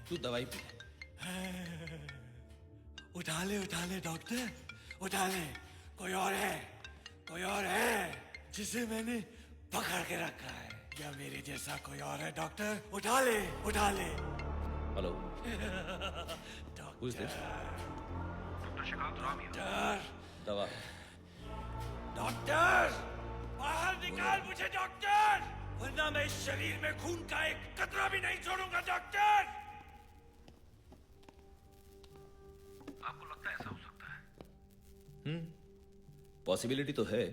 L: तू दवाई पी।
H: उठा ले डॉक्टर, उठा ले। कोई और है, कोई और है जिसे मैंने पकड़ के रखा है, या मेरे जैसा कोई और है डॉक्टर? उठा ले, उठा ले।
L: हेलो,
H: डॉक्टर, डॉक्टर,
L: दवा।
H: डॉक्टर, बाहर निकाल मुझे डॉक्टर, वरना मैं इस शरीर में खून का एक कतरा भी नहीं छोड़ूंगा डॉक्टर।
E: आपको लगता है ऐसा हो सकता है?
L: पॉसिबिलिटी तो है।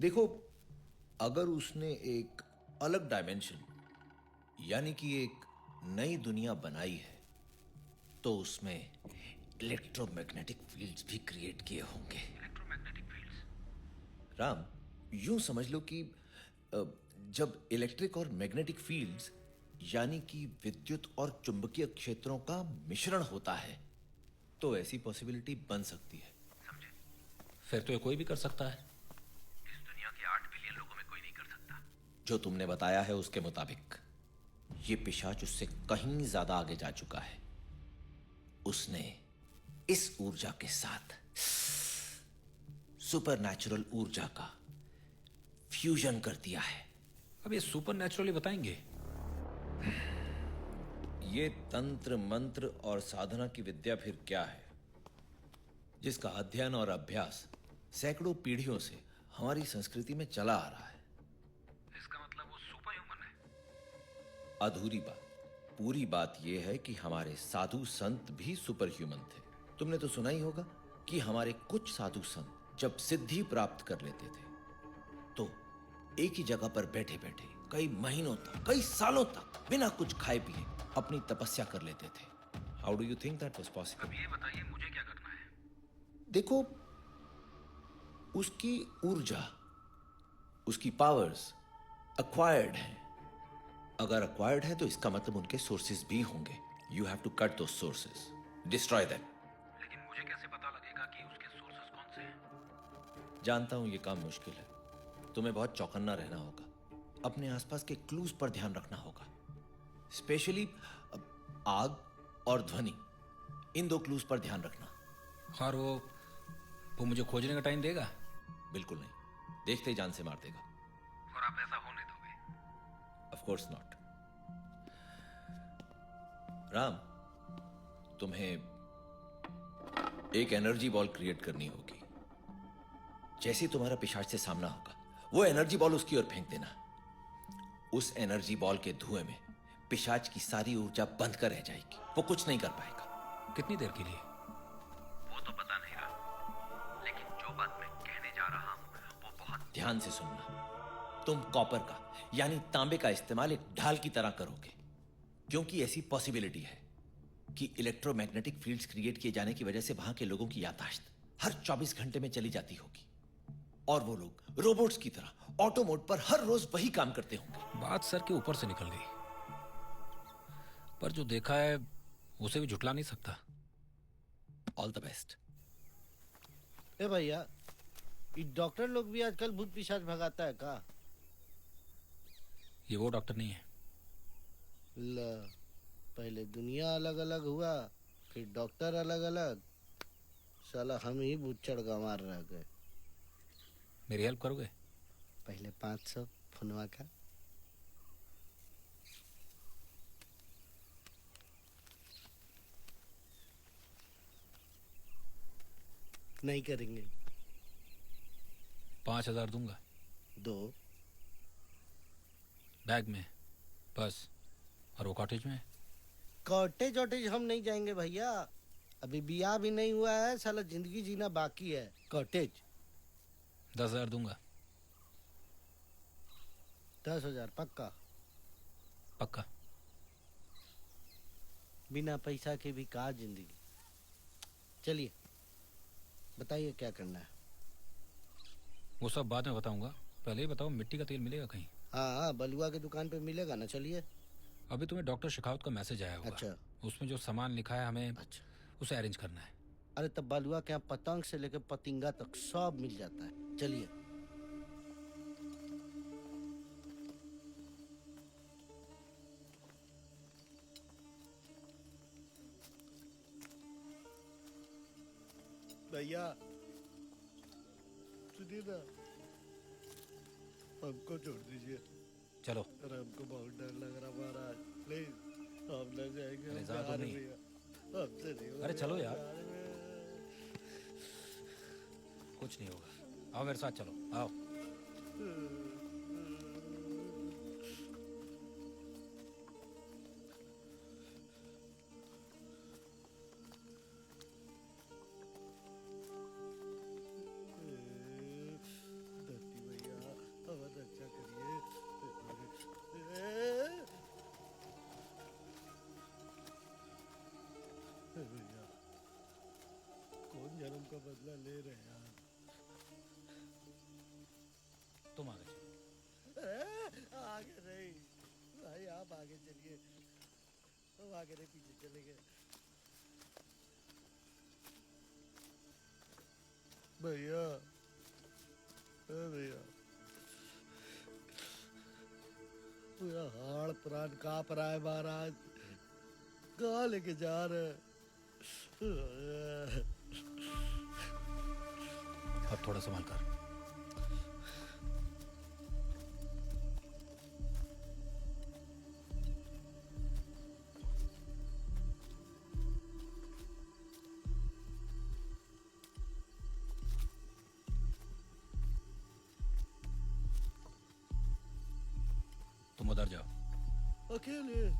L: देखो, अगर उसने एक अलग डायमेंशन, यानी कि एक नई दुनिया बनाई है, तो उसमें इलेक्ट्रोमैग्नेटिक फील्ड्स भी क्रिएट किए होंगे।
E: Electromagnetic fields?
L: राम, यूं समझ लो कि जब इलेक्ट्रिक और मैग्नेटिक फील्ड्स, यानी कि विद्युत और चुंबकीय क्षेत्रों का मिश्रण होता है, तो ऐसी पॉसिबिलिटी बन सकती है।
E: समझे? फिर तो ये कोई भी कर सकता है।
H: इस दुनिया के 8 बिलियन लोगों में कोई नहीं कर सकता।
L: जो तुमने बताया है उसके मुताबिक ये पिशाच उससे कहीं ज्यादा आगे जा चुका है। उसने इस ऊर्जा के साथ सुपरनैचुरल ऊर्जा का फ्यूजन कर दिया है।
E: अब ये सुपर नेचुरली बताएंगे?
L: ये तंत्र मंत्र और साधना की विद्या फिर क्या है, जिसका अध्ययन और अभ्यास सैकड़ों पीढ़ियों से हमारी संस्कृति में चला आ रहा है।
E: इसका मतलब वो सुपर ह्यूमन है?
L: अधूरी बात। पूरी बात यह है कि हमारे साधु संत भी सुपर ह्यूमन थे। तुमने तो सुना ही होगा कि हमारे कुछ साधु संत जब सिद्धि प्राप्त कर लेते थे, तो एक ही जगह पर बैठे बैठे कई महीनों तक, कई सालों तक बिना कुछ खाए पिए अपनी तपस्या कर लेते थे। How do you think that was possible?
E: अब ये बताइए मुझे क्या करना है?
L: देखो, उसकी ऊर्जा, उसकी पावर्स अक्वायर्ड हैं। अगर अक्वायर्ड है तो इसका मतलब उनके सोर्सेज भी होंगे। You have to cut those sources, destroy them.
E: लेकिन मुझे कैसे पता लगेगा कि उसके सोर्सेज कौन से हैं?
L: जानता हूं ये काम मुश्किल है। तुम्हें बहुत चौकन्ना रहना होगा। अपने आसपास के क्लूज पर ध्यान रखना होगा, स्पेशली आग और ध्वनि। इन 2 क्लूज पर ध्यान रखना।
E: और वो मुझे खोजने का टाइम देगा?
L: बिल्कुल नहीं, देखते ही जान से मार देगा।
E: और आप ऐसा होने दोगे?
L: Of course not. राम, तुम्हें एक एनर्जी बॉल क्रिएट करनी होगी। जैसे ही तुम्हारा पिशाच से सामना होगा, वो एनर्जी बॉल उसकी ओर फेंक देना। उस एनर्जी बॉल के धुएं में पिशाच की सारी ऊर्जा बंद कर रह जाएगी। वो कुछ नहीं कर पाएगा।
E: कितनी देर के लिए?
H: वो तो पता नहीं रहा, लेकिन
L: ध्यान से सुनना, तुम कॉपर का यानी तांबे का इस्तेमाल एक ढाल की तरह करोगे, क्योंकि ऐसी पॉसिबिलिटी है कि इलेक्ट्रोमैग्नेटिक फील्ड्स क्रिएट किए जाने की वजह से वहां के लोगों की याददाश्त हर 24 घंटे में चली जाती होगी और वो लोग रोबोट्स की तरह ऑटो मोड पर हर रोज वही काम करते होंगे।
E: बात सर के ऊपर से निकल गई, पर जो देखा है उसे भी झुटला नहीं सकता।
L: All the best.
F: ए भैया, ये डॉक्टर लोग भी आजकल भूत पिशाच भगाता है का?
E: ये वो डॉक्टर नहीं है।
F: ल पहले दुनिया अलग अलग हुआ, फिर डॉक्टर अलग अलग, साला हम ही बुच्चड़ गंवार रह गए।
E: मेरी हेल्प करोगे?
F: पहले 500 फुनवा का। नहीं करेंगे।
E: 5,000 दूंगा।
F: 2।
E: बैग में, बस। और वो कॉटेज में?
F: कॉटेज वॉटेज हम नहीं जाएंगे भैया, अभी बियाह भी नहीं हुआ है, साला जिंदगी जीना बाकी है। कॉटेज
E: 10,000 दूंगा।
F: 10,000 पक्का?
E: पक्का।
F: बिना पैसा के भी कहा जिंदगी। चलिए बताइए क्या करना है।
E: वो सब बाद में बताऊंगा, पहले ही बताओ मिट्टी का तेल मिलेगा कहीं?
F: हाँ, बलुआ की दुकान पे मिलेगा ना। चलिए।
E: अभी तुम्हें डॉक्टर शेखावत का मैसेज आया होगा।
F: अच्छा।
E: उसमें जो सामान लिखा है हमें
F: अच्छा,
E: उसे अरेंज करना है।
F: अरे तब बलुआ के यहाँ पतंग से लेकर पतिंगा तक सब मिल जाता है। चलिए। भैया सुनिए ना, हमको छोड़ दीजिए।
E: चलो।
F: अरे हमको बहुत डर लग रहा महाराज, प्लीज हम न जाएंगे।
E: अरे
F: हम
E: जा
F: जा
E: तो
F: रहे
E: नहीं।
F: भैया, हमसे नहीं होगा।
E: अरे चलो यार।
F: जा रहे हैं।
E: कुछ नहीं होगा, आओ मेरे साथ चलो, आओ।
F: धरती भैया हमारी रक्षा करिए। भैया कौन जन्म का बदला ले रहे हैं यार?
E: तुम आगे चलो।
F: आगे नहीं भाई, आप आगे चलिए। हम आगे नहीं, पीछे चलेंगे। भैया भैया पूरा हाड़ प्राण कांप रहा है महाराज, कहाँ लेके जा रहे हैं?
E: अब थोड़ा संभाल कर। तुम उधर जाओ।
F: अकेले यार।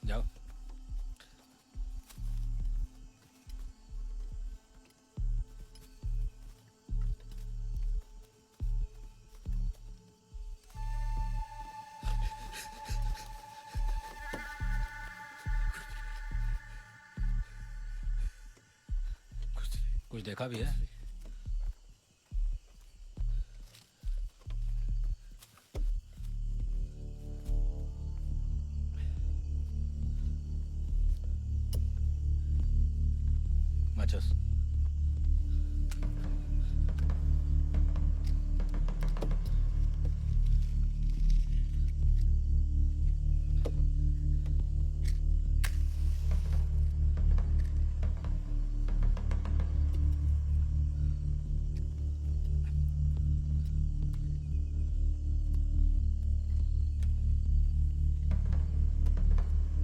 E: जाओ। कुछ देखा भी है? Machos.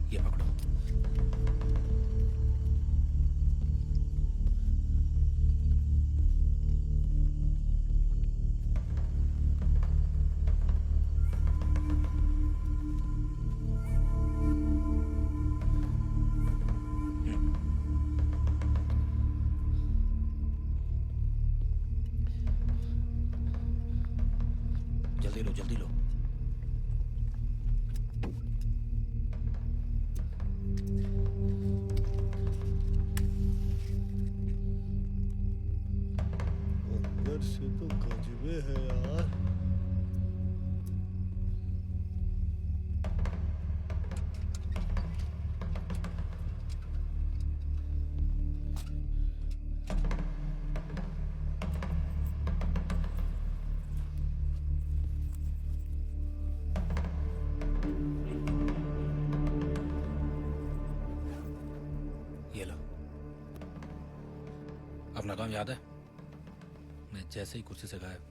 E: ये पकड़ो। जल्दी लो जल्दी लो।
F: अंदर से तो गजबे है यार।
E: ये लो। अपना काम याद है? मैं जैसे ही कुर्सी से गायब,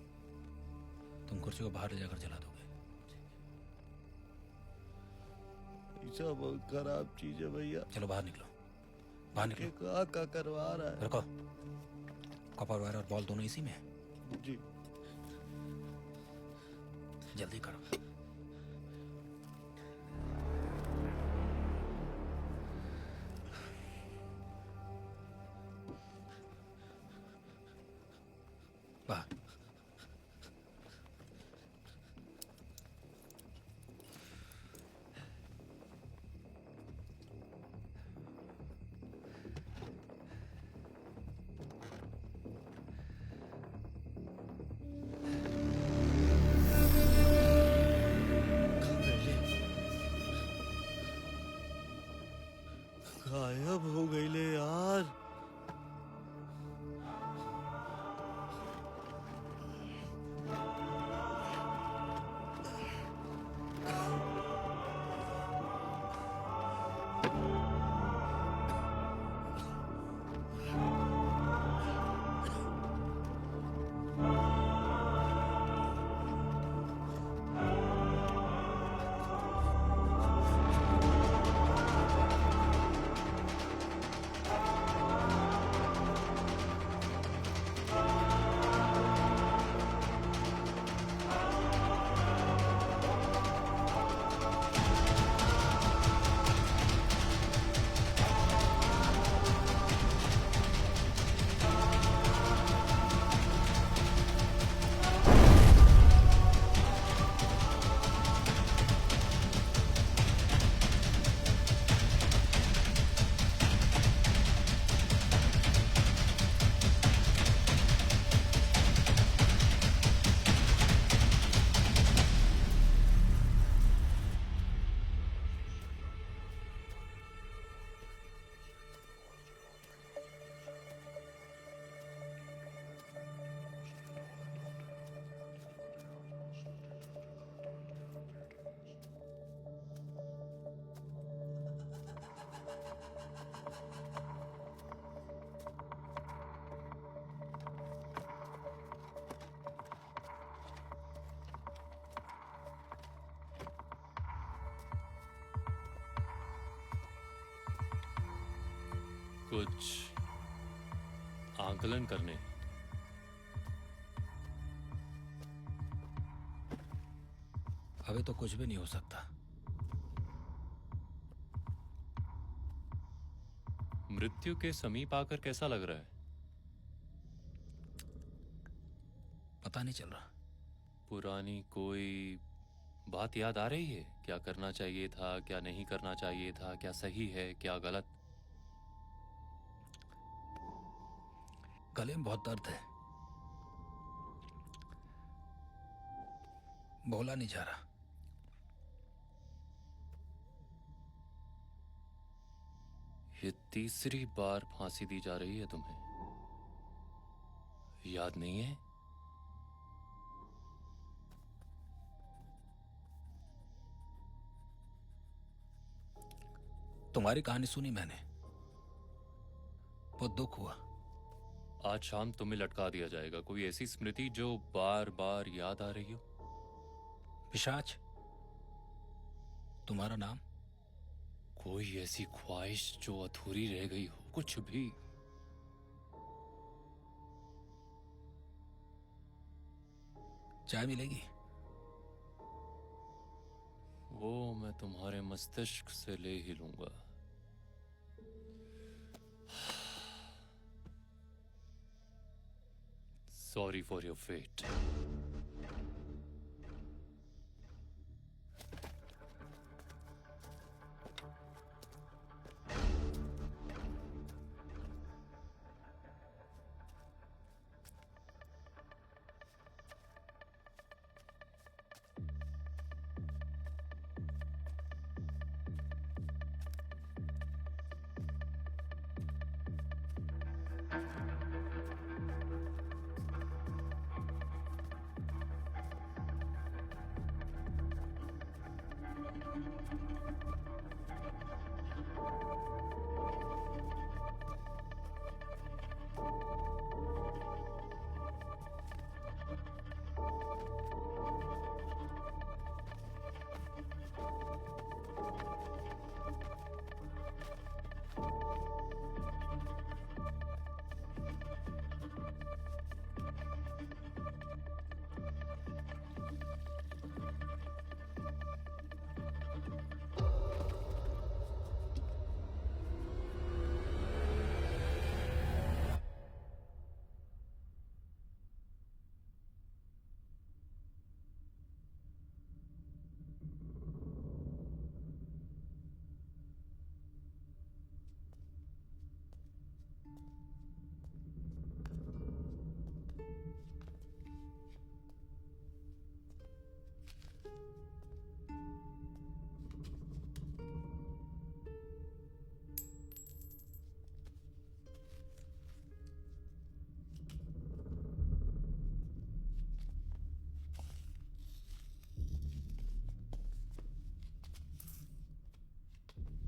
E: तुम कुर्सी को बाहर ले जाकर जला दोगे।
F: ऐसा बहुत खराब चीज है भैया।
E: चलो बाहर निकलो, बाहर निकलो।
F: का करवा रहा है।
E: रुको, कॉपर वायर और बॉल दोनों इसी में है।
F: जी
E: जल्दी करो। बाहर।
F: गायब हो गई ले यार।
G: कुछ आंकलन करने।
E: अभी तो कुछ भी नहीं हो सकता।
G: मृत्यु के समीप आकर कैसा लग रहा है?
E: पता नहीं चल रहा।
G: पुरानी कोई बात याद आ रही है? क्या करना चाहिए था, क्या नहीं करना चाहिए था, क्या सही है, क्या गलत?
E: गले में बहुत दर्द है, बोला नहीं जा रहा।
G: ये तीसरी बार फांसी दी जा रही है तुम्हें, याद नहीं है?
E: तुम्हारी कहानी सुनी मैंने, बहुत दुख हुआ।
G: आज शाम तुम्हें लटका दिया जाएगा। कोई ऐसी स्मृति जो बार बार याद आ रही हो?
E: पिशाच, तुम्हारा नाम?
G: कोई ऐसी ख्वाहिश जो अधूरी रह गई हो, कुछ भी।
E: चाय मिलेगी?
G: वो मैं तुम्हारे मस्तिष्क से ले ही लूंगा। Sorry for your fate.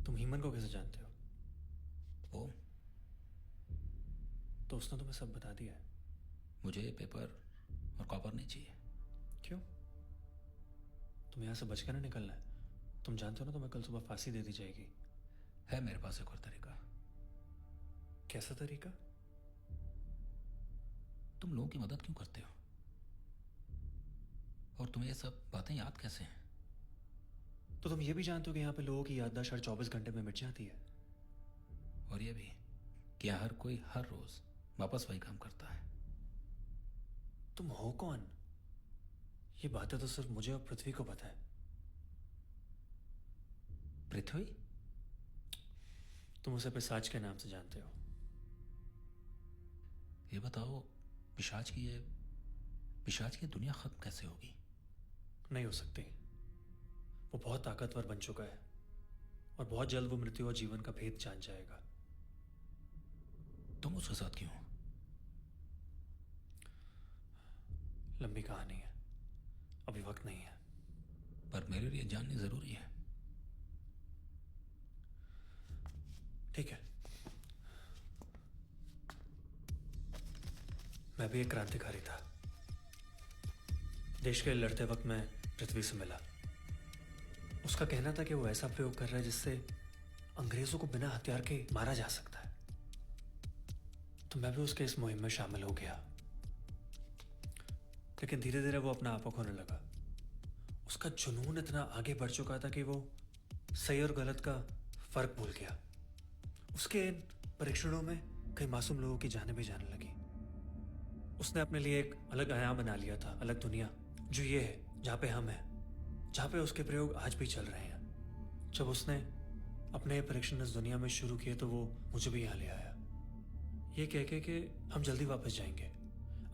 M: तुम हीमन को कैसे जानते हो?
E: वो
M: तो उसने तुम्हें सब बता दिया है।
E: मुझे ये पेपर और कॉपर नहीं चाहिए।
M: क्यों? तुम यहाँ से बच कर ना निकलना है। तुम जानते हो ना तुम्हें कल सुबह फांसी दे दी जाएगी।
E: है मेरे पास एक और तरीका।
M: कैसा तरीका?
E: तुम लोगों की मदद क्यों करते हो? और तुम्हें ये सब बातें याद कैसे हैं?
M: तो तुम ये भी जानते हो कि यहाँ पे लोगों की याददाश्त हर 24 घंटे में मिट जाती है।
E: और ये भी कि हर कोई हर रोज वापस वही काम करता है।
M: तुम हो कौन? ये बातें तो सिर्फ मुझे और पृथ्वी को पता है।
E: पृथ्वी?
M: तुम उसे पिशाच के नाम से जानते हो।
E: ये बताओ, पिशाच की ये दुनिया खत्म कैसे होगी?
M: नहीं हो सकती। वो बहुत ताकतवर बन चुका है और बहुत जल्द वो मृत्यु और जीवन का भेद जान जाएगा।
E: तुम उसके साथ क्यों हो?
M: लंबी कहानी है, अभी वक्त नहीं है।
E: पर मेरे लिए जाननी जरूरी है।
M: ठीक है। मैं भी एक क्रांतिकारी था। देश के लिए लड़ते वक्त मैं पृथ्वी से मिला। उसका कहना था कि वो ऐसा प्रयोग कर रहा है जिससे अंग्रेजों को बिना हथियार के मारा जा सकता है। तो मैं भी उसके इस मुहिम में शामिल हो गया। लेकिन धीरे धीरे वो अपना आपा खोने लगा। उसका जुनून इतना आगे बढ़ चुका था कि वो सही और गलत का फर्क भूल गया। उसके इन परीक्षणों में कई मासूम लोगों की जानें भी जाने लगी। उसने अपने लिए एक अलग आयाम बना लिया था, अलग दुनिया, जो ये है जहाँ पे हम हैं, जहाँ पे उसके प्रयोग आज भी चल रहे हैं। जब उसने अपने परीक्षण इस दुनिया में शुरू किए तो वो मुझे भी यहाँ ले आया, ये कह के कि हम जल्दी वापस जाएंगे,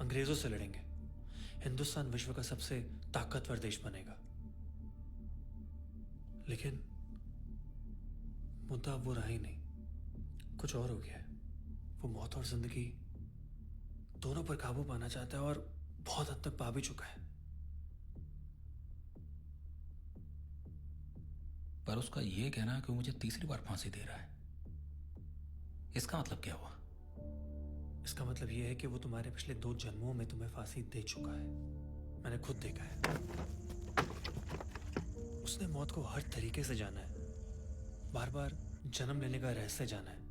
M: अंग्रेजों से लड़ेंगे, हिंदुस्तान विश्व का सबसे ताकतवर देश बनेगा। लेकिन मुद्दा अब वो रहा ही नहीं, कुछ और हो गया है। वो मौत और जिंदगी दोनों पर काबू पाना चाहता है और बहुत हद तक पा भी चुका है।
E: पर उसका यह कहना है कि वो मुझे तीसरी बार फांसी दे रहा है, इसका मतलब क्या हुआ?
M: इसका मतलब यह है कि वो तुम्हारे पिछले 2 जन्मों में तुम्हें फांसी दे चुका है। मैंने खुद देखा है। उसने मौत को हर तरीके से जाना है, बार बार जन्म लेने का रहस्य जाना है।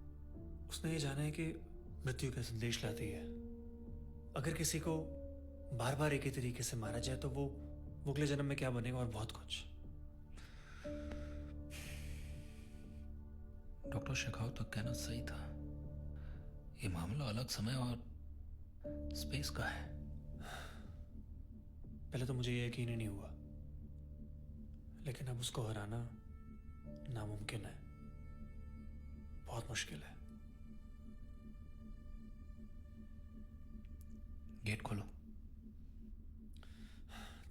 M: उसने ये जाना है कि मृत्यु का संदेश लाती है। अगर किसी को बार बार एक ही तरीके से मारा जाए तो वो अगले जन्म में क्या बनेगा और बहुत कुछ।
E: डॉक्टर शेखावत का कहना सही था। ये मामला अलग समय और स्पेस का है।
M: पहले तो मुझे ये यकीन ही नहीं हुआ, लेकिन अब उसको हराना नामुमकिन है, बहुत मुश्किल है।
E: गेट खोलो।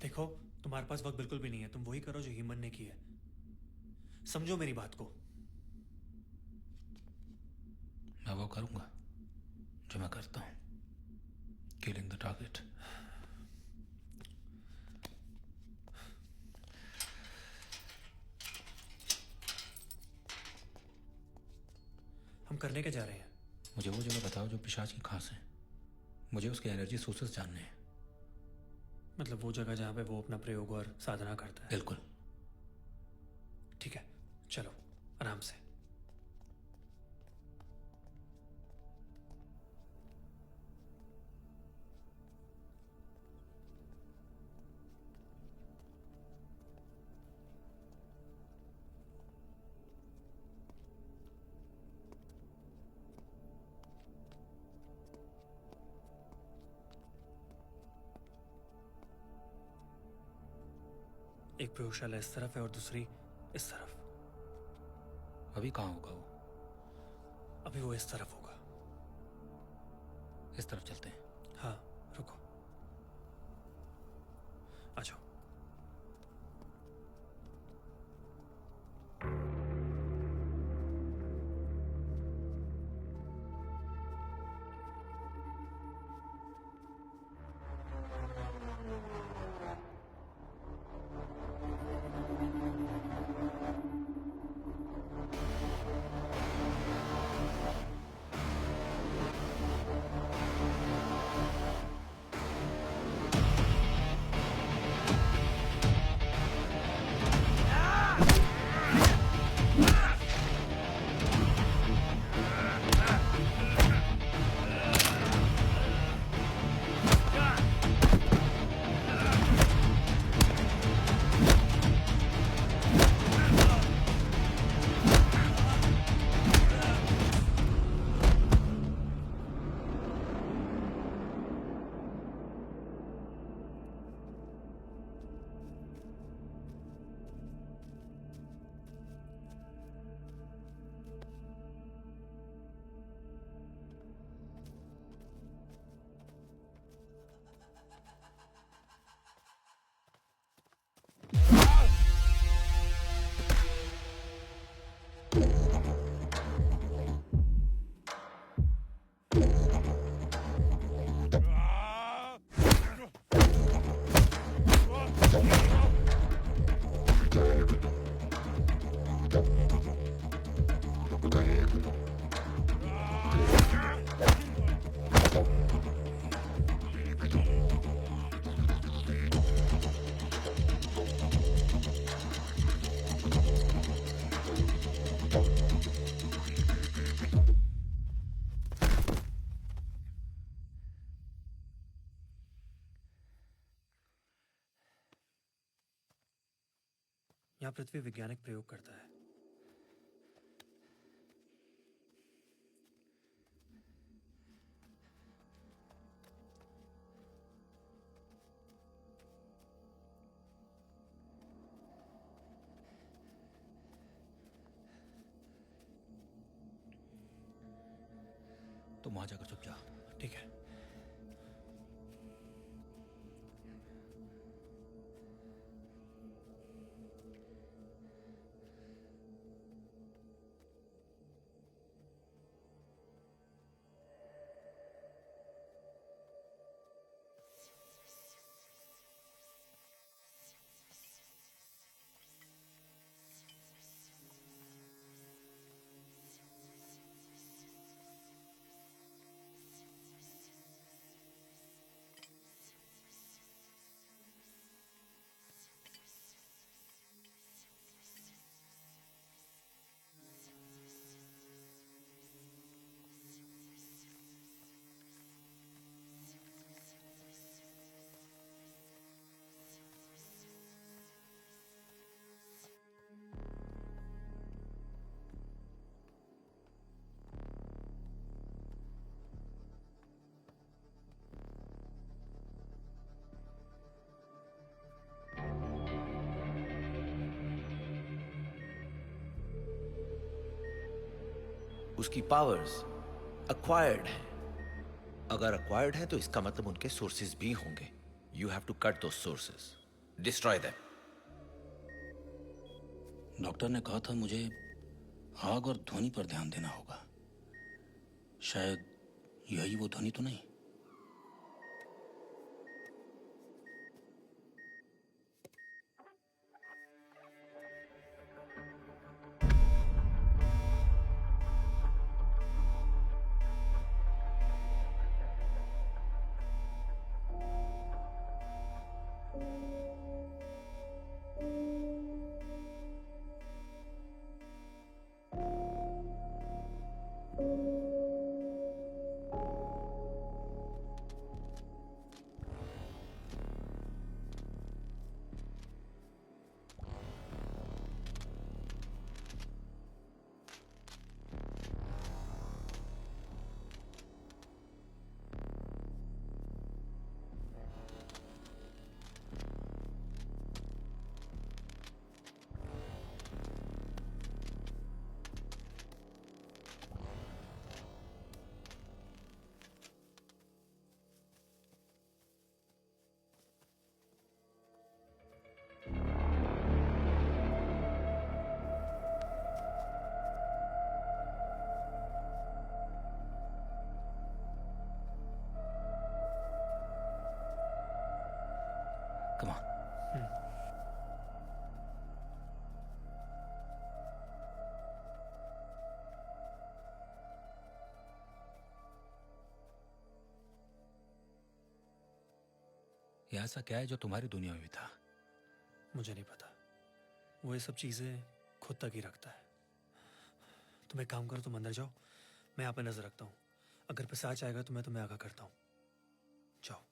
M: देखो, तुम्हारे पास वक्त बिल्कुल भी नहीं है। तुम वही करो जो हीमन ने की है। समझो मेरी बात को।
E: मैं वो करूंगा जो मैं करता हूँ, किलिंग द टारगेट।
M: हम करने क्या जा रहे हैं?
E: मुझे वो जगह बताओ जो पिशाच की खास है। मुझे उसके एनर्जी सोर्सेस जानने हैं।
M: मतलब वो जगह जहाँ पे वो अपना प्रयोग और साधना करता है?
E: बिल्कुल।
M: ठीक है, चलो आराम से। एक प्रयोगशाला इस तरफ है और दूसरी इस तरफ।
E: अभी कहाँ होगा वो?
M: अभी वो इस तरफ होगा।
E: इस तरफ चलते हैं।
M: हाँ, रुको, आ जाओ। यहाँ पृथ्वी वैज्ञानिक प्रयोग करता है।
E: तुम वहां जाकर चुप जा।
M: ठीक है।
L: उसकी पावर्स अक्वायर्ड है। अगर अक्वायर्ड है तो इसका मतलब उनके सोर्सेज भी होंगे। You have to cut those sources, destroy them.
E: Doctor ने कहा था मुझे आग और ध्वनि पर ध्यान देना होगा। शायद यही वो ध्वनि तो नहीं? Come on. ये ऐसा क्या है जो तुम्हारी दुनिया में भी था?
M: मुझे नहीं पता। वो ये सब चीजें खुद तक ही रखता है। तुम एक काम करो, तुम अंदर जाओ, मैं यहाँ पे नजर रखता हूँ। अगर पिशाच आएगा तो मैं तुम्हें आगाह करता हूँ। जाओ।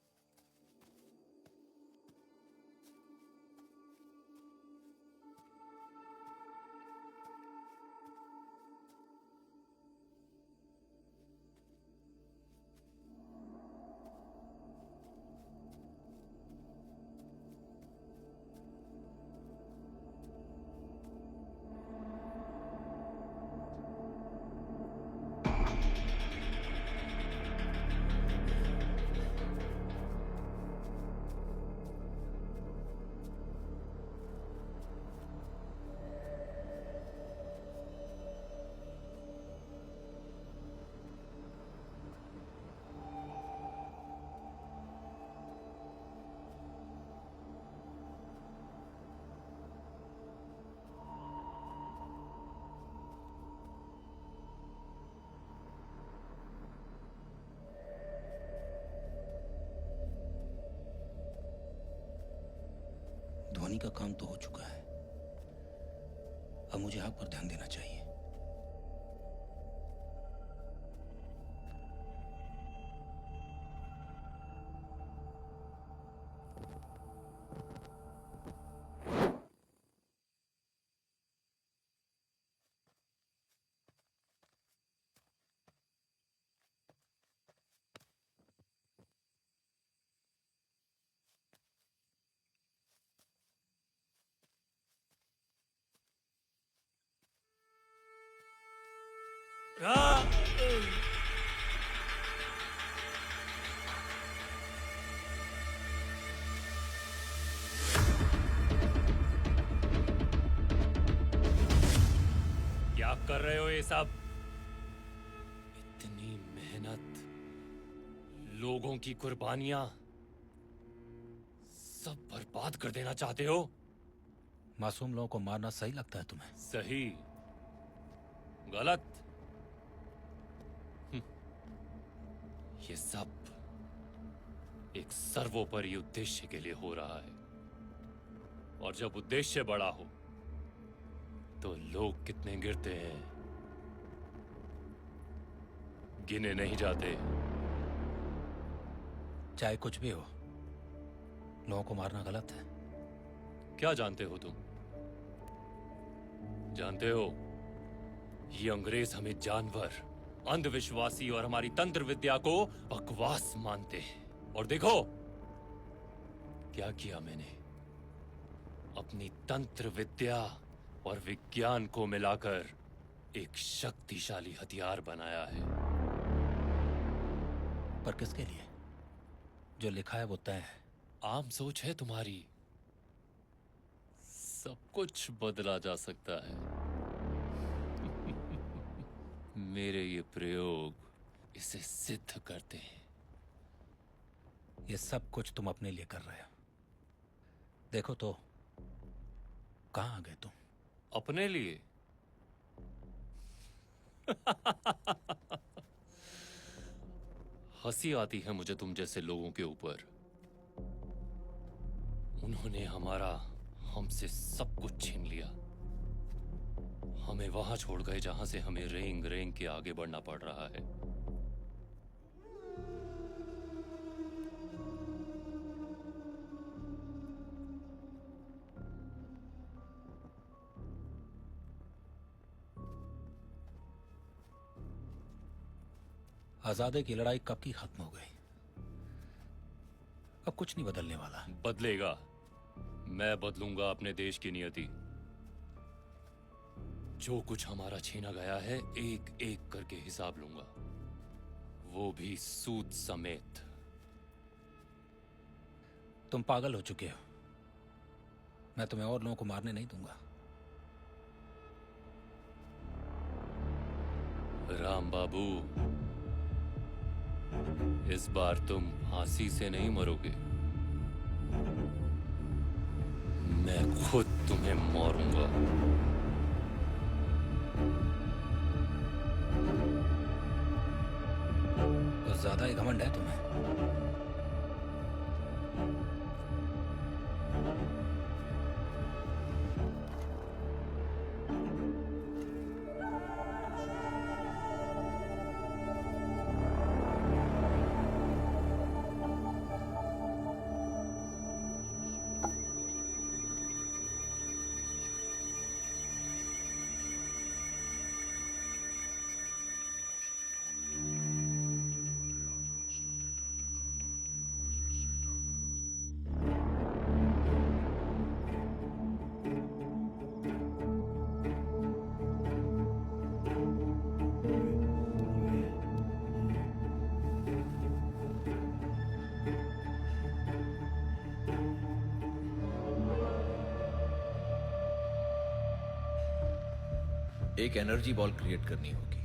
E: ध्वनि का काम तो हो चुका है, अब मुझे आग पर ध्यान देना चाहिए।
G: क्या कर रहे हो ये सब? इतनी मेहनत, लोगों की कुर्बानियां सब बर्बाद कर देना चाहते हो?
E: मासूम लोगों को मारना सही लगता है तुम्हें?
G: सही, गलत? ये सब एक सर्वोपरि उद्देश्य के लिए हो रहा है, और जब उद्देश्य बड़ा हो तो लोग कितने गिरते हैं गिने नहीं जाते।
E: चाहे कुछ भी हो, लोगों को मारना गलत है।
G: क्या जानते हो तुम? जानते हो, ये अंग्रेज हमें जानवर, अंधविश्वासी और हमारी तंत्र विद्या को बकवास मानते हैं। और देखो क्या किया मैंने। अपनी तंत्र विद्या और विज्ञान को मिलाकर एक शक्तिशाली हथियार बनाया है।
E: पर किसके लिए? जो लिखा है वो तय है।
G: आम सोच है तुम्हारी, सब कुछ बदला जा सकता है। मेरे ये प्रयोग इसे सिद्ध करते हैं।
E: ये सब कुछ तुम अपने लिए कर रहे हो। देखो तो कहाँ आ गए तुम?
G: अपने लिए? हंसी आती है मुझे तुम जैसे लोगों के ऊपर। उन्होंने हमसे सब कुछ छीन लिया। हमें वहां छोड़ गए जहां से हमें रेंग रेंग के आगे बढ़ना पड़ रहा है।
E: आजादी की लड़ाई कब की खत्म हो गई। अब कुछ नहीं बदलने वाला।
G: बदलेगा। मैं बदलूंगा अपने देश की नियति। जो कुछ हमारा छीना गया है एक एक करके हिसाब लूंगा, वो भी सूद समेत।
E: तुम पागल हो चुके हो। मैं तुम्हें और लोगों को मारने नहीं दूंगा।
G: राम बाबू, इस बार तुम फांसी से नहीं मरोगे। मैं खुद तुम्हें मारूंगा।
E: कुछ ज्यादा ही घमंड है तुम्हें।
L: एक एनर्जी बॉल क्रिएट करनी होगी।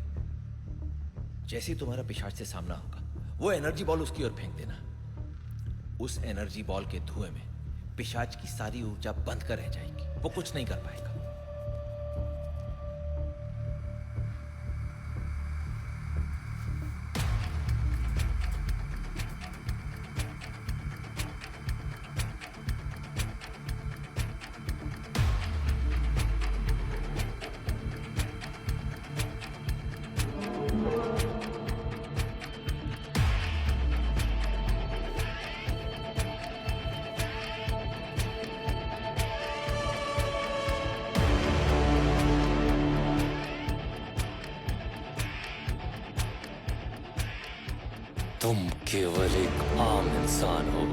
L: जैसे ही तुम्हारा पिशाच से सामना होगा, वो एनर्जी बॉल उसकी ओर फेंक देना। उस एनर्जी बॉल के धुएं में पिशाच की सारी ऊर्जा बंद कर रह जाएगी। वो कुछ नहीं कर पाएगा।
G: तुम केवल एक आम इंसान हो।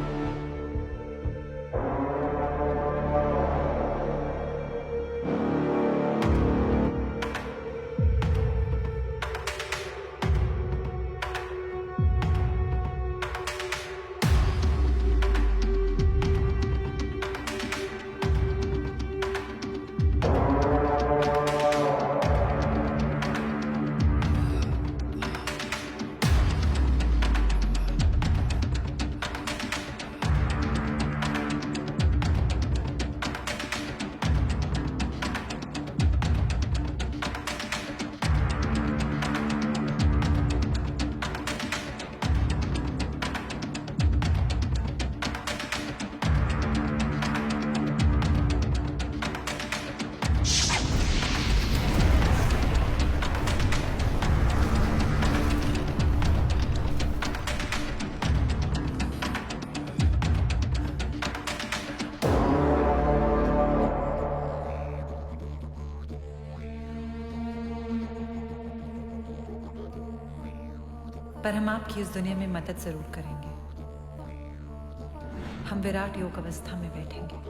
K: पर हम आपकी इस दुनिया में मदद जरूर करेंगे। हम विराट योग अवस्था में बैठेंगे।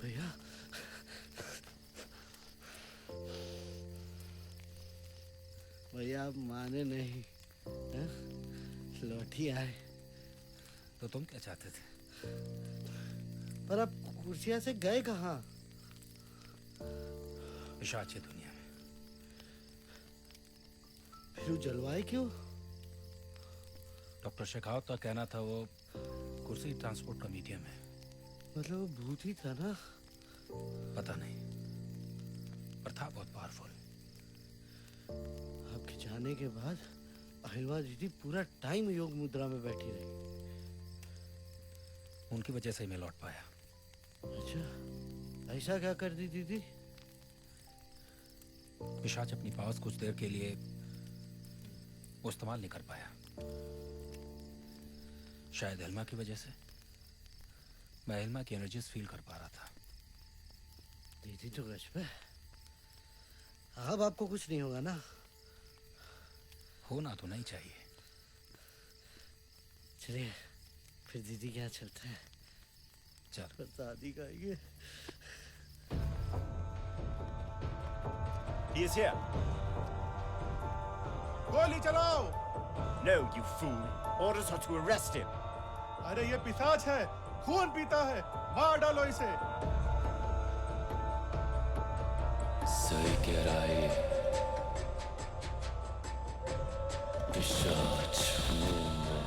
F: भैया। भैया आप माने नहीं, हैं? लौट ही आए।
E: तो तुम क्या चाहते थे?
F: पर आप कुर्सिया से गए कहाँ?
E: पिशाच है दुनिया में।
F: फिर वो जलवाए क्यों?
E: डॉक्टर शेखावत का कहना था वो कुर्सी ट्रांसपोर्ट का मीडियम है।
F: मतलब वो भूत ही था ना?
E: पता नहीं, पर था बहुत पावरफुल।
F: आपके जाने के बाद अहिलवा दीदी पूरा टाइम योग मुद्रा में बैठी रही।
E: उनकी वजह से ही मैं लौट पाया।
F: अच्छा, ऐसा क्या कर दी दीदी?
E: पिशाच अपनी पावर्स कुछ देर के लिए वो इस्तेमाल नहीं कर पाया। शायद हेल्मा की वजह से। मैं हेल्मा की एनर्जीज फील कर पा रहा था।
F: दीदी तो गज पे। अब आपको कुछ नहीं होगा ना?
E: होना तो नहीं चाहिए।
F: चलिए फिर दीदी के यहाँ चलते हैं।
E: चल।
F: दादी का ये।
D: He is here.
N: गोली चलाओ!
D: No, you fool. Orders are to arrest him.
N: अरे ये पिशाच है, खून पीता है, मार डालो इसे।
G: सही कह रहा है। पिशाच हूँ मैं।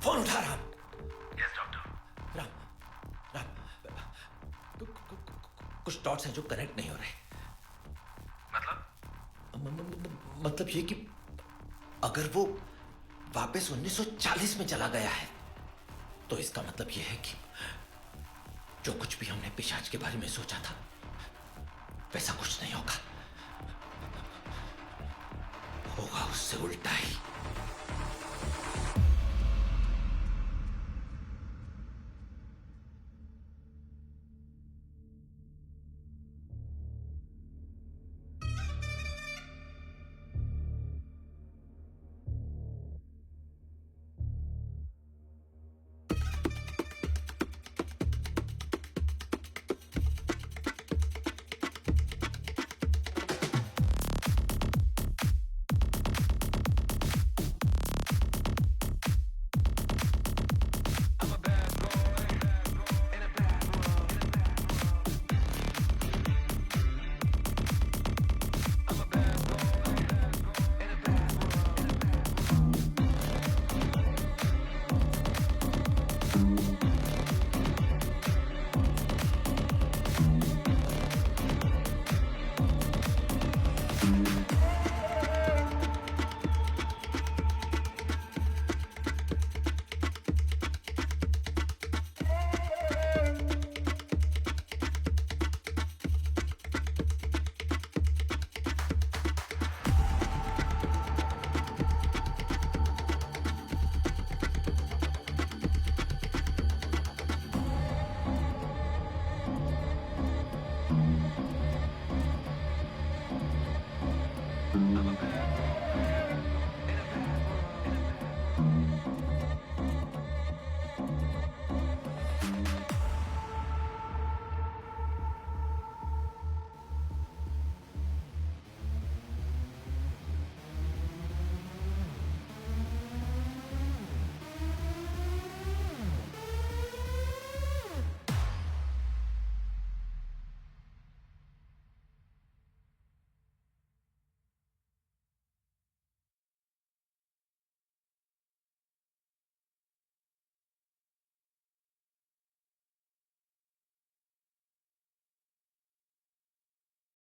L: फोन उठा राम।
O: Yes doctor.
L: राम कुछ डॉट्स हैं जो कनेक्ट नहीं हो रहे। मतलब ये कि अगर वो वापस 1940 में चला गया है तो इसका मतलब ये है कि जो कुछ भी हमने पिशाच के बारे में सोचा था वैसा कुछ नहीं होगा, होगा उससे उल्टा ही।